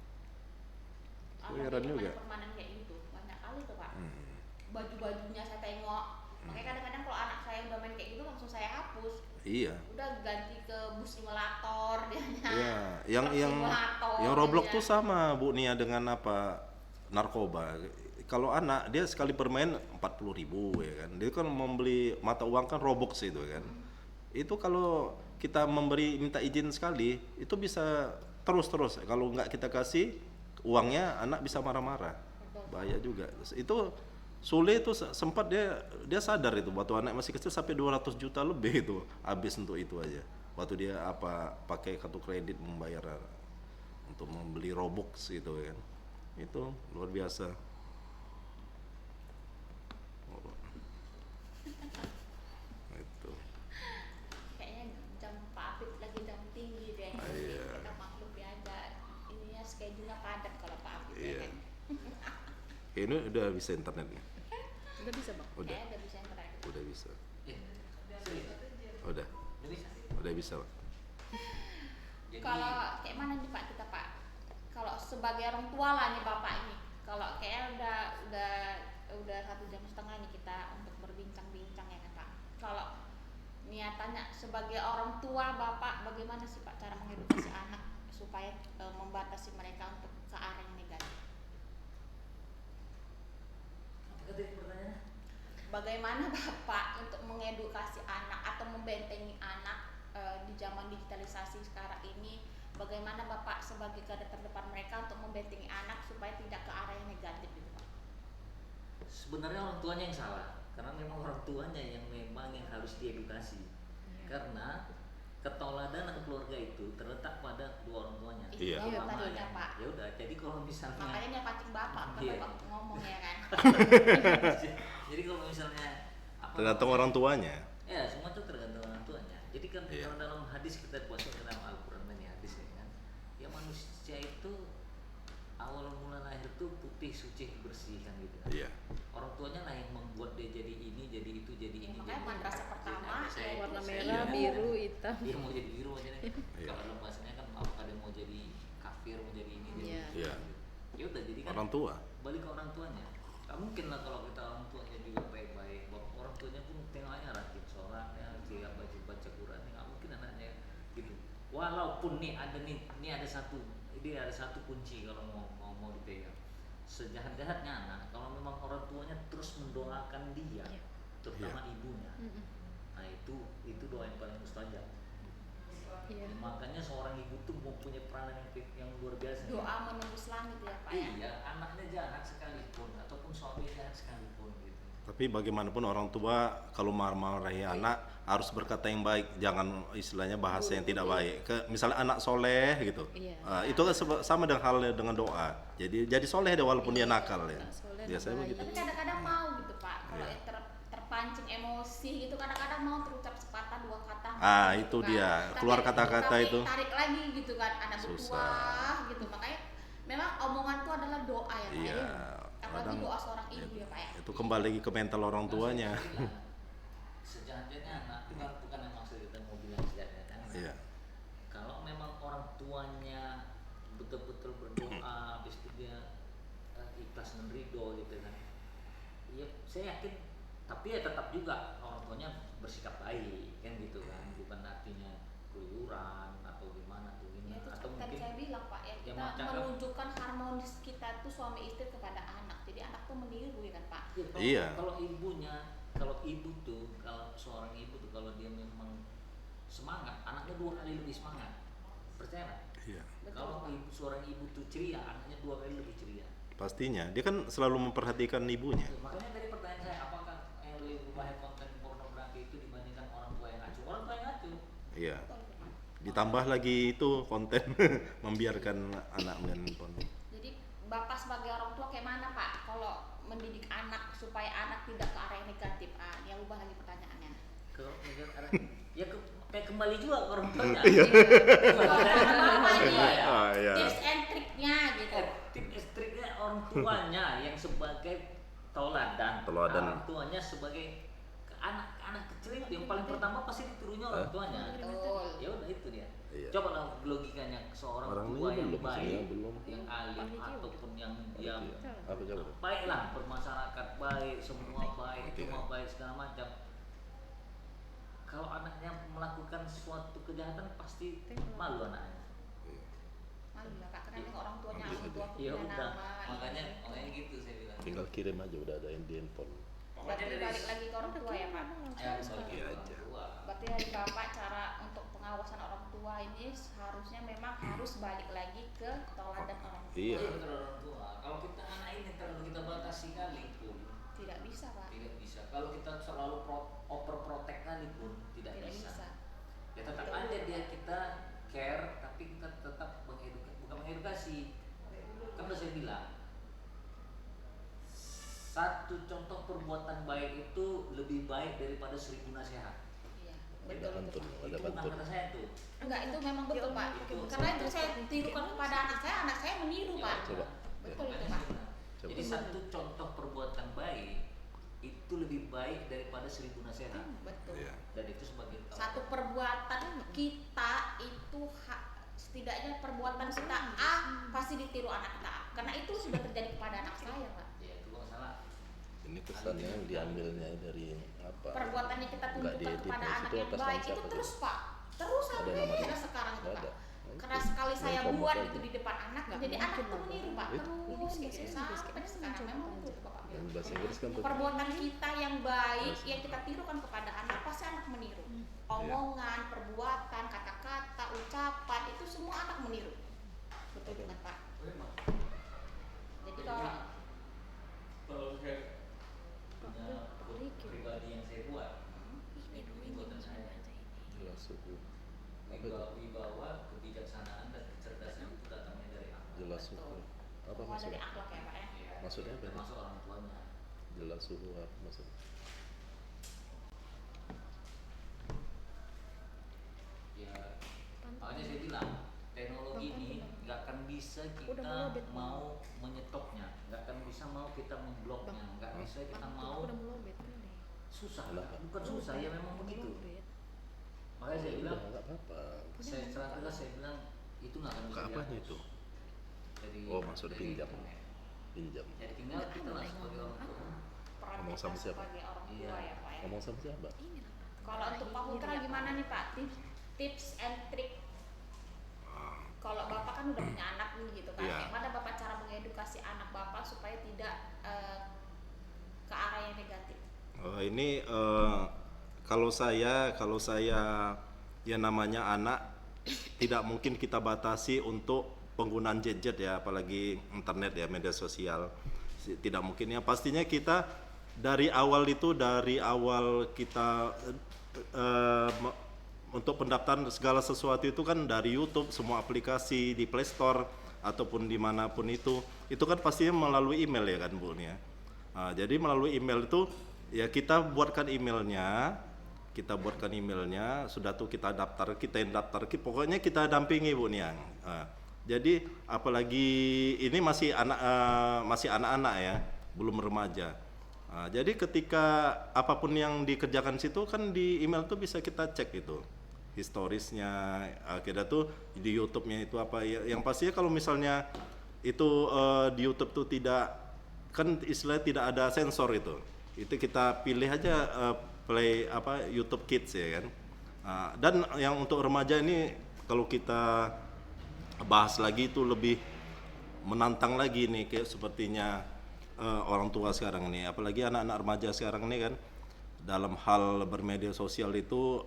Heran juga. Permainan kayak gitu banyak kali tuh Pak. Hmm. Baju-bajunya saya tengok, makanya kadang-kadang kalau anak saya udah main kayak gitu langsung saya hapus. Iya. Udah ganti ke bus simulator dia. Iya, yang Roblox tuh sama Bu Nia dengan apa narkoba. Kalau anak dia sekali bermain 40.000 ya kan. Dia kan membeli mata uang kan Robux itu kan. Itu kalau kita minta izin sekali, itu bisa terus. Kalau nggak kita kasih uangnya, anak bisa marah-marah. Bahaya juga. Itu Sule itu sempat dia sadar itu waktu anak masih kecil sampai 200 juta lebih itu habis untuk itu aja. Waktu dia pakai kartu kredit membayar untuk membeli Robux gitu kan. Itu luar biasa. Itu. Kayaknya jam Pak Apip lagi jam tinggi deh. Iya. Kita maklumi aja. Ininya schedule-nya padat kalau Pak Apip ya Iya. kan. Ini udah bisa internet nih. Udah bisa Bang. Udah. Kayaknya udah bisa internet. Udah bisa. Serius? Udah. Udah bisa? Udah bisa, Pak. Jadi Kalau kayak mana nih Pak kita Pak? Kalau sebagai orang tua lah nih Bapak ini. Kalau kayaknya udah 1,5 jam nih kita untuk berbincang-bincang ya kan Pak. Kalau niatannya sebagai orang tua Bapak, bagaimana sih Pak cara mengedukasi anak supaya membatasi mereka untuk ke arah yang negatif? apa tadi pertanyaannya? Bagaimana Bapak untuk mengedukasi anak atau membentengi anak di zaman digitalisasi sekarang ini? Bagaimana Bapak sebagai garda terdepan mereka untuk membentengi anak supaya tidak ke arah yang negatif gitu Pak? Sebenarnya orang tuanya yang salah, karena memang orang tuanya yang memang yang harus diedukasi. Karena keteladanan keluarga itu terletak pada kedua orang tuanya. Iya. Itu Pertama tadinya ya. Pak. Ya udah, jadi kalau misalnya Makanya dia pancing Bapak, bukan Iya. Bapak ngomong ya kan? jadi kalau misalnya Tergantung orang tuanya. Ya, semua itu tergantung orang tuanya. Jadi kan Iya. kalau dalam hadis kita baca dalam Al-Qur'an ini hadis ya kan. Ya manusia itu awal mula lahir itu putih, suci, bersih kan gitu kan. Iya. Orang tuanya lah yang membuat dia jadi ini, jadi itu, jadi ini. Makanya jadi madrasah itu. pertama, Jadi saya- ya, Warna saya- merah, iya. biru, hitam. Dia mau jadi biru mau jadi. Iya. Kalau dalam bahasanya kan apakah dia mau jadi kafir, mau jadi ini, jadi Iya. itu. Iya. Ya udah jadi kan Orang tua. balik ke orang tuanya. Gak mungkin lah kalau kita orang tuanya juga baik-baik. Orang tuanya pun tengoknya rajin sholat, ya, dia baca Quran, nggak mungkin anaknya gitu. Walaupun nih ada satu kunci kalau mau dipegang. Sejahat-jahatnya anak, kalau memang orang tuanya terus mendoakan dia, Iya. terutama ibunya, Mm-mm. nah itu doa yang paling mustajab. Iya. Makanya seorang ibu tuh mempunyai peranan yang luar biasa. Doa menembus langit ya Pak ya? Iya, anaknya jahat sekalipun ataupun suami jahat sekalipun gitu. Tapi bagaimanapun orang tua kalau marah-marahi anak harus berkata yang baik, jangan istilahnya bahasa yang tidak baik. Misalnya anak soleh gitu. Iya. Itu kan sama dengan hal dengan doa. Jadi soleh deh walaupun dia nakal ya. Anak soleh Biasanya dan begitu. Tapi kadang-kadang mau gitu Pak, kalau Iya. yang terpancing emosi gitu kadang-kadang mau terucap sepatah dua kata. Itu dia, Tapi keluar kata-kata tapi itu. tarik lagi gitu kan, ada Susah. bertuah gitu. Makanya memang omongan itu adalah doa ya Pak. Iya. ya. apalagi Kadang- doa seorang ibu ya Pak ya. Itu kembali lagi ke mental orang tuanya. Sejahtera anak bukan yang maksud kita mau bilang sejahtera anak. Iya. Kalau memang orang tuanya betul-betul berdoa, habis itu dia ikhlas dan ridho gitu kan, ya saya yakin. Tapi ya tetap juga orang tuanya bersikap baik kan gitu kan, bukan artinya keluyuran atau gimana tuh Ya, gimana itu atau tadi mungkin saya bilang Pak ya, yang kita macam menunjukkan harmonis kita tuh suami istri kepada anak, jadi anak tuh meniru ya kan Pak. ya, kalau, Iya. kalau ibunya, kalau ibu tuh, kalau seorang ibu tuh kalau dia memang semangat, anaknya 2 kali lebih semangat, percaya nggak? Iya. Betul, Kalau Pak. seorang ibu tuh ceria, anaknya 2 kali lebih ceria. Pastinya, dia kan selalu memperhatikan ibunya. Makanya tadi pertanyaan saya, apakah yang lebih berbahaya konten pornografi itu dibandingkan orang tua yang ngacu? Orang tua yang ngacu. Iya. Betul, Pak. Ditambah lagi itu konten membiarkan anak main handphone. Jadi Bapak sebagai orang tua kayak mana Pak kalau mendidik anak supaya anak tidak ke arah yang negatif? Ah, dia ubah lagi pertanyaannya. Kalau ya kayak kembali juga ke orang tuanya. Bapak ini Ah, iya. tips and triknya gitu. Tips triknya orang tuanya yang sebagai teladan. Teladan. Orang tuanya sebagai anak kecil itu yang paling pertama pasti ditirunya orang tuanya. Betul. Ya udah itu dia. Iya. Coba lah logikanya seorang Orang tua ini yang belum, baik, maksudnya belum. yang alim ataupun yang diam, Apa coba? baiklah bermasyarakat baik, semua baik, Iya. semua baik segala macam. Kalau anaknya melakukan suatu kejahatan pasti malu anaknya. Malu ya Kak, karena orang tuanya orang tua Ya punya udah, nama. makanya ini. makanya gitu saya bilang. Tinggal kirim aja udah ada yang di handphone. Berarti balik lagi ke orang tua ya Pak. Ya, balik Iya orang aja. tua. Berarti dari Bapak cara untuk pengawasan orang tua ini harusnya memang harus balik lagi ke teladan orang tua. Iya. Iya betul orang tua. Kalau kita anak ini terlalu kita batasi kali pun Tidak bisa Pak. tidak bisa. Kalau kita selalu overprotect kali pun tidak Tidak bisa. bisa. Ya tetap aja dia kita care, tapi kita tetap bukan mengedukasi. Kan udah saya bilang, satu contoh perbuatan baik itu lebih baik daripada 1000 nasihat. Iya. Ada Betul pantun, betul. ada Itu bukan pantun. kata saya tuh. Enggak, itu memang betul Pak. Itu. Karena itu saya tirukan kepada anak saya meniru Ya, Pak. Coba. Betul itu Makanya Pak. saya bilang. Coba. Jadi satu contoh perbuatan baik itu lebih baik daripada 1000 nasihat. Betul. Iya. Dan itu sebagai Satu perbuatan kita itu setidaknya perbuatan kita A pasti ditiru anak kita A. Karena itu sudah terjadi kepada anak saya Pak. Ya itu kalau salah. Ini kesannya yang diambilnya dari apa? Perbuatannya kita Nggak tunjukkan di kepada situ anak yang atas baik nama itu siapa terus tuh? Pak. Terus Ada sampai namanya? era sekarang itu Nggak Pak. ada. Nah, Karena itu. sekali saya Yang kamu buat tadi. itu di depan anak, jadi anak tuh meniru Pak. Itu. Terus gitu sampai sekarang memang betul itu Bapak. Yang bahasa Inggris kan tuh. Perbuatan kita yang baik yang kita tirukan kepada anak pasti anak meniru. Omongan, perbuatan, kata-kata, ucapan itu semua anak meniru. Betul kan Pak? Jadi kalau Kalau saya punya pribadi yang saya buat, ini buatan saya. Jelas suku. Wibawa, kebijaksanaan dan kecerdasan itu datangnya dari akhlak. Jelas suku. Apa semua dari maksudnya? akhlak ya Pak ya. Iya, Maksudnya apa ini? termasuk orang tuanya. Jelas suku apa maksudnya? Ya, makanya saya bilang teknologi ini nggak akan bisa kita Udah mau lobet. mau menyetopnya, nggak akan bisa mau kita membloknya, nggak bisa kita mau udah melobet nih. susah, Kenapa? bukan susah ya memang begitu. Makanya saya Ya bilang, udah, nggak apa-apa. saya secara tegas saya bilang itu nggak akan bisa Ke apanya dihapus. itu? Dari, Oh, maksud dari pinjam. internet. Pinjam. Jadi tinggal kita lah sebagai orang tua. Peran Ngomong kita sama siapa? sebagai orang tua Iya. ya Pak ya. Ngomong sama siapa? Kalau untuk Pak Putra gimana nih Pak? Tips and trick. Kalau Bapak kan udah punya anak nih gitu kan. Iya. Gimana Bapak cara mengedukasi anak Bapak supaya tidak ke arah yang negatif? Ini kalau saya ya namanya anak tidak mungkin kita batasi untuk penggunaan gadget ya, apalagi internet ya, media sosial. Tidak mungkin ya. Pastinya kita dari awal kita untuk pendaftaran segala sesuatu itu kan dari YouTube, semua aplikasi di Play Store ataupun dimanapun itu kan pastinya melalui email ya kan Bu ya. Nah, jadi melalui email itu ya kita buatkan emailnya, sudah tuh kita yang daftar, pokoknya kita dampingi Bu Niang. Nah, jadi apalagi ini masih anak-anak ya, belum remaja. Jadi ketika apapun yang dikerjakan situ kan di email tuh bisa kita cek itu historisnya, kita tuh di YouTube-nya itu apa ya. Yang pastinya kalau misalnya itu di YouTube tuh tidak, kan istilahnya tidak ada sensor itu kita pilih aja play apa YouTube Kids ya kan. Dan yang untuk remaja ini kalau kita bahas lagi itu lebih menantang lagi nih, kayak sepertinya orang tua sekarang ini, apalagi anak-anak remaja sekarang ini kan dalam hal bermedia sosial itu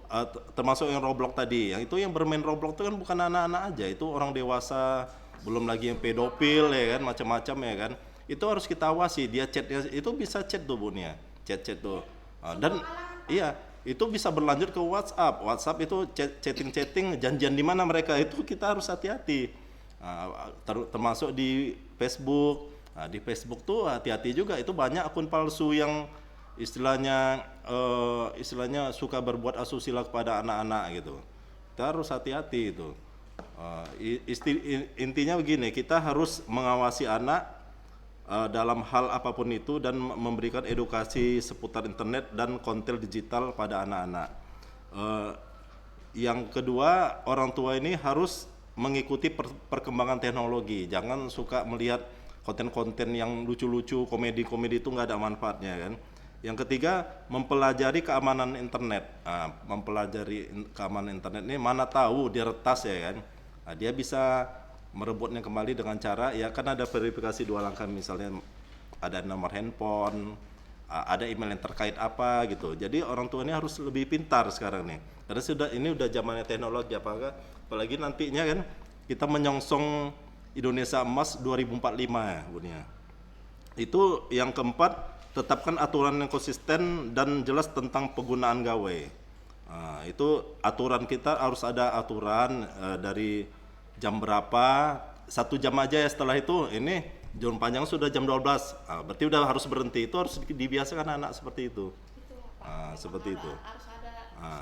termasuk yang Roblox tadi, yang itu yang bermain Roblox itu kan bukan anak-anak aja, itu orang dewasa, belum lagi yang pedofil ya kan, macam-macam ya kan, itu harus kita awasi. Dia chatnya itu bisa chat tuh Bunia, chat tuh. Dan iya itu bisa berlanjut ke WhatsApp itu chatting janjian di mana mereka, itu kita harus hati-hati. Termasuk di Facebook. Di Facebook tuh hati-hati juga, itu banyak akun palsu yang istilahnya suka berbuat asusila kepada anak-anak gitu. Kita harus hati-hati itu. Intinya begini, kita harus mengawasi anak dalam hal apapun itu dan memberikan edukasi seputar internet dan konten digital pada anak-anak. Yang kedua, orang tua ini harus mengikuti perkembangan teknologi. Jangan suka melihat konten-konten yang lucu-lucu, komedi-komedi itu nggak ada manfaatnya kan. Yang ketiga, mempelajari keamanan internet. Mempelajari keamanan internet ini, mana tahu dia retas ya kan. Dia bisa merebutnya kembali dengan cara, ya kan ada verifikasi 2 langkah, misalnya ada nomor handphone, ada email yang terkait apa gitu. Jadi orang tua ini harus lebih pintar sekarang nih. Karena ini udah zamannya teknologi, apalagi nantinya kan kita menyongsong Indonesia Emas 2045 ya Bunia. Itu yang keempat, tetapkan aturan yang konsisten dan jelas tentang penggunaan gawai. Itu aturan, kita harus ada aturan dari jam berapa, 1 jam aja ya, setelah itu ini jam panjang sudah jam 12, berarti udah harus berhenti. Itu harus dibiasakan anak seperti itu. Seperti itu. Harus ada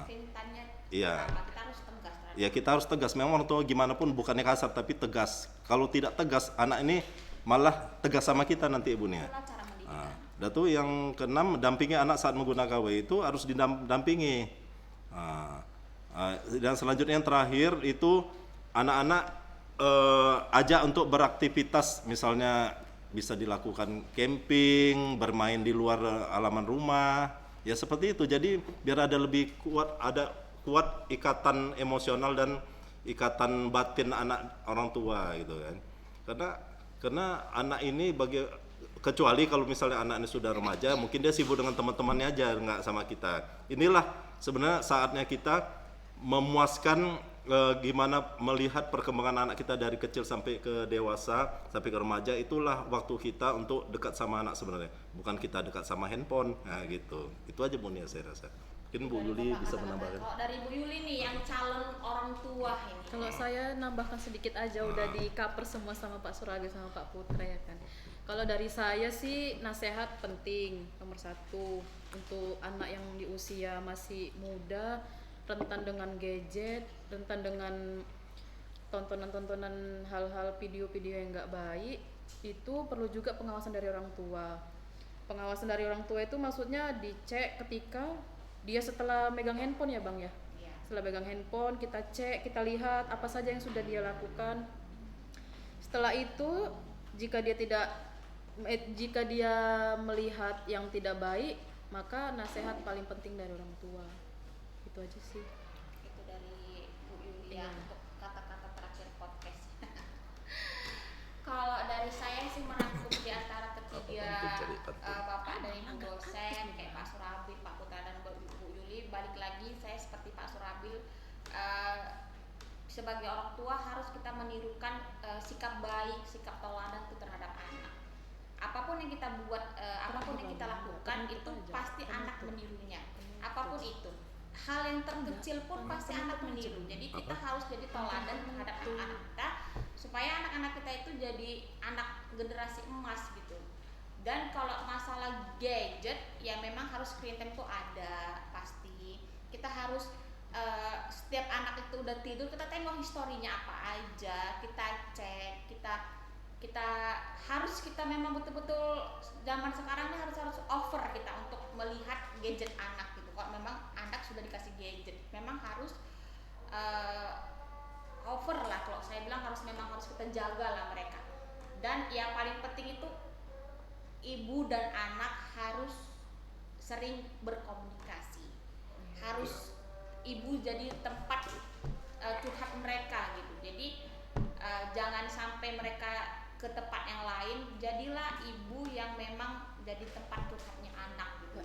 screen time-nya. Iya. Kita harus tegas. Ya kita harus tegas. Memang orang tua gimana pun bukannya kasar, tapi tegas. Kalau tidak tegas, anak ini malah tegas sama kita nanti ibunya. Itulah cara mendidik. Dan tuh yang keenam, dampingi anak saat menggunakan gawai, itu harus didampingi. Dan selanjutnya yang terakhir itu anak-anak ajak untuk beraktivitas, misalnya bisa dilakukan camping, bermain di luar halaman rumah, ya seperti itu. Jadi biar ada lebih kuat ikatan emosional dan ikatan batin anak orang tua gitu kan. Karena anak ini kecuali kalau misalnya anak ini sudah remaja, mungkin dia sibuk dengan teman-temannya aja, nggak sama kita. Inilah sebenarnya saatnya kita memuaskan gimana melihat perkembangan anak kita dari kecil sampai ke dewasa, sampai ke remaja. Itulah waktu kita untuk dekat sama anak sebenarnya, bukan kita dekat sama handphone. Nah gitu, itu aja Bunia saya rasa. Mungkin Bu Yuli bisa menambahkan. Kalau dari Bu Yuli nih yang calon orang tua ini. Kalau saya nambahkan sedikit aja, udah di cover semua sama Pak Surage sama Pak Putra ya kan. Kalau dari saya sih, nasihat penting nomor 1 untuk anak yang di usia masih muda, rentan dengan gadget, rentan dengan tontonan-tontonan hal-hal video-video yang nggak baik. Itu perlu juga pengawasan dari orang tua. Pengawasan dari orang tua itu maksudnya dicek ketika dia setelah megang handphone ya Bang ya. Setelah megang handphone kita cek, kita lihat apa saja yang sudah dia lakukan. Setelah itu jika dia melihat yang tidak baik, maka nasihat paling penting dari orang tua. Itu aja sih. Itu dari Bu Yuli ya, untuk kata-kata terakhir podcast. Kalau dari saya sih merangkum di antara ketiga bapak dan ibu dosen kayak Pak Surabil, Pak Putra dan Bu Yuli, balik lagi saya seperti Pak Surabil, sebagai orang tua harus kita menirukan sikap baik, sikap teladan itu terhadap anak. Apapun yang kita buat, apapun yang kita lakukan itu pasti anak menirunya. Apapun itu, hal yang terkecil pun pasti anak meniru. Jadi kita harus jadi teladan terhadap anak-anak kita supaya anak-anak kita itu jadi anak generasi emas gitu. Dan kalau masalah gadget, ya memang harus screen time itu ada pasti. Kita harus setiap anak itu udah tidur kita tengok historinya apa aja, kita cek, kita kita memang betul-betul zaman sekarang ini harus over kita untuk melihat gadget anak gitu. Kalau memang anak sudah dikasih gadget, memang harus over lah. Kalau saya bilang memang harus kita jaga lah mereka. Dan yang paling penting itu ibu dan anak harus sering berkomunikasi. Harus ibu jadi tempat curhat mereka gitu. Jadi jangan sampai mereka ke tempat yang lain, jadilah ibu yang memang jadi tempat curhatnya anak gitu.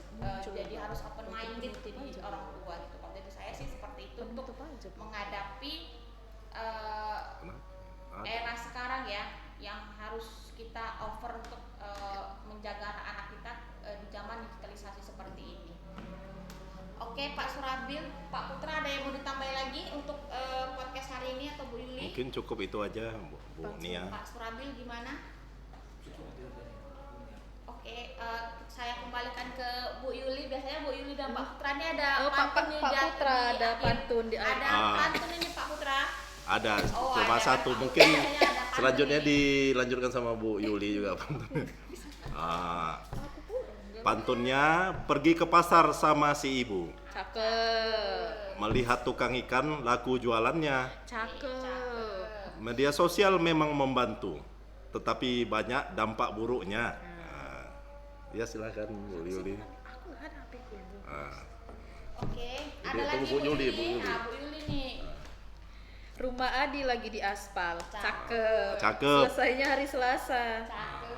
Jadi harus open minded jadi orang tua gitu. Kalau jadi saya sih seperti itu untuk menghadapi era sekarang ya, yang harus kita over untuk menjaga anak-anak kita di zaman digitalisasi seperti ini. Oke, Pak Surabil, Pak Putra, ada yang mau ditambah lagi untuk podcast hari ini atau Bu Yuli? Mungkin cukup itu aja, Bu Nia. Pak Surabil gimana? Oke, saya kembalikan ke Bu Yuli. Biasanya Bu Yuli dan Pak Putra ini ada pantun nih. Pak Putra ada pantun di Ada pantun ini Pak Putra. Ada, Oh, cuma ada. satu. Pak Mungkin Putra biasanya ada pantun selanjutnya nih. dilanjutkan sama Bu Yuli juga pantunnya. Pantunnya, pergi ke pasar sama si ibu, Cakep. melihat tukang ikan laku jualannya. Cakep. Media sosial memang membantu, tetapi banyak dampak buruknya. Ya silakan Bu Yuli. Aku nggak ada HP-ku. Oke, ada Jadi, lagi tunggu Bu Yuli, Bu Yuli. Nah, Bu Yuli nih. Rumah Adi lagi di aspal. Cakep. Cakep. Selesainya hari Selasa. Cakep.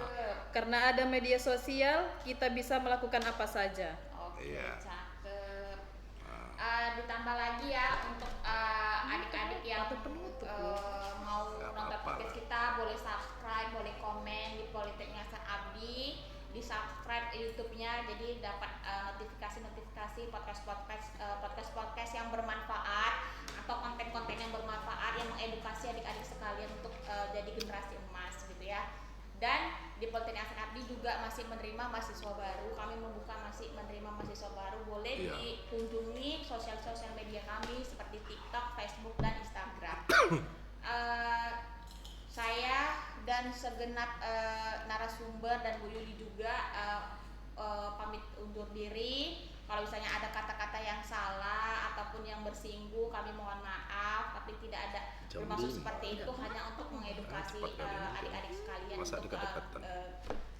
Karena ada media sosial, kita bisa melakukan apa saja. Oke, Iya. cakep. Ditambah lagi ya untuk adik-adik yang mau Gak nonton apa-apa. podcast kita, boleh subscribe, boleh komen di Politeknik Hasan Abdi, di subscribe YouTube-nya, jadi dapat notifikasi podcast yang bermanfaat atau konten-konten yang bermanfaat yang mengedukasi adik-adik sekalian untuk jadi generasi emas gitu ya. Dan di Politeknik Hasan Abdi juga masih menerima mahasiswa baru. Kami masih menerima mahasiswa baru. Boleh Iya. dikunjungi sosial media kami seperti TikTok, Facebook, dan Instagram. Saya dan segenap narasumber dan Bu Yuli juga pamit undur diri. Kalau misalnya ada kata-kata yang salah ataupun yang bersinggung, kami mohon maaf, tapi tidak ada bermaksud seperti itu, hanya untuk mengedukasi adik-adik sekalian Masa untuk dekat-dekatan.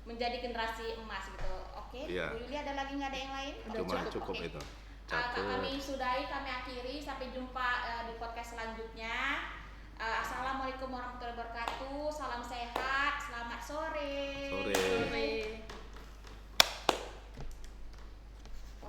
menjadi generasi emas gitu. Oke, Iya. Bu Yuli ada lagi nggak ada yang lain? Cuma cukup Oke. itu. Kami sudahi, kami akhiri. Sampai jumpa di podcast selanjutnya. Assalamualaikum warahmatullahi wabarakatuh. Salam sehat. Selamat sore. Sore. Sore.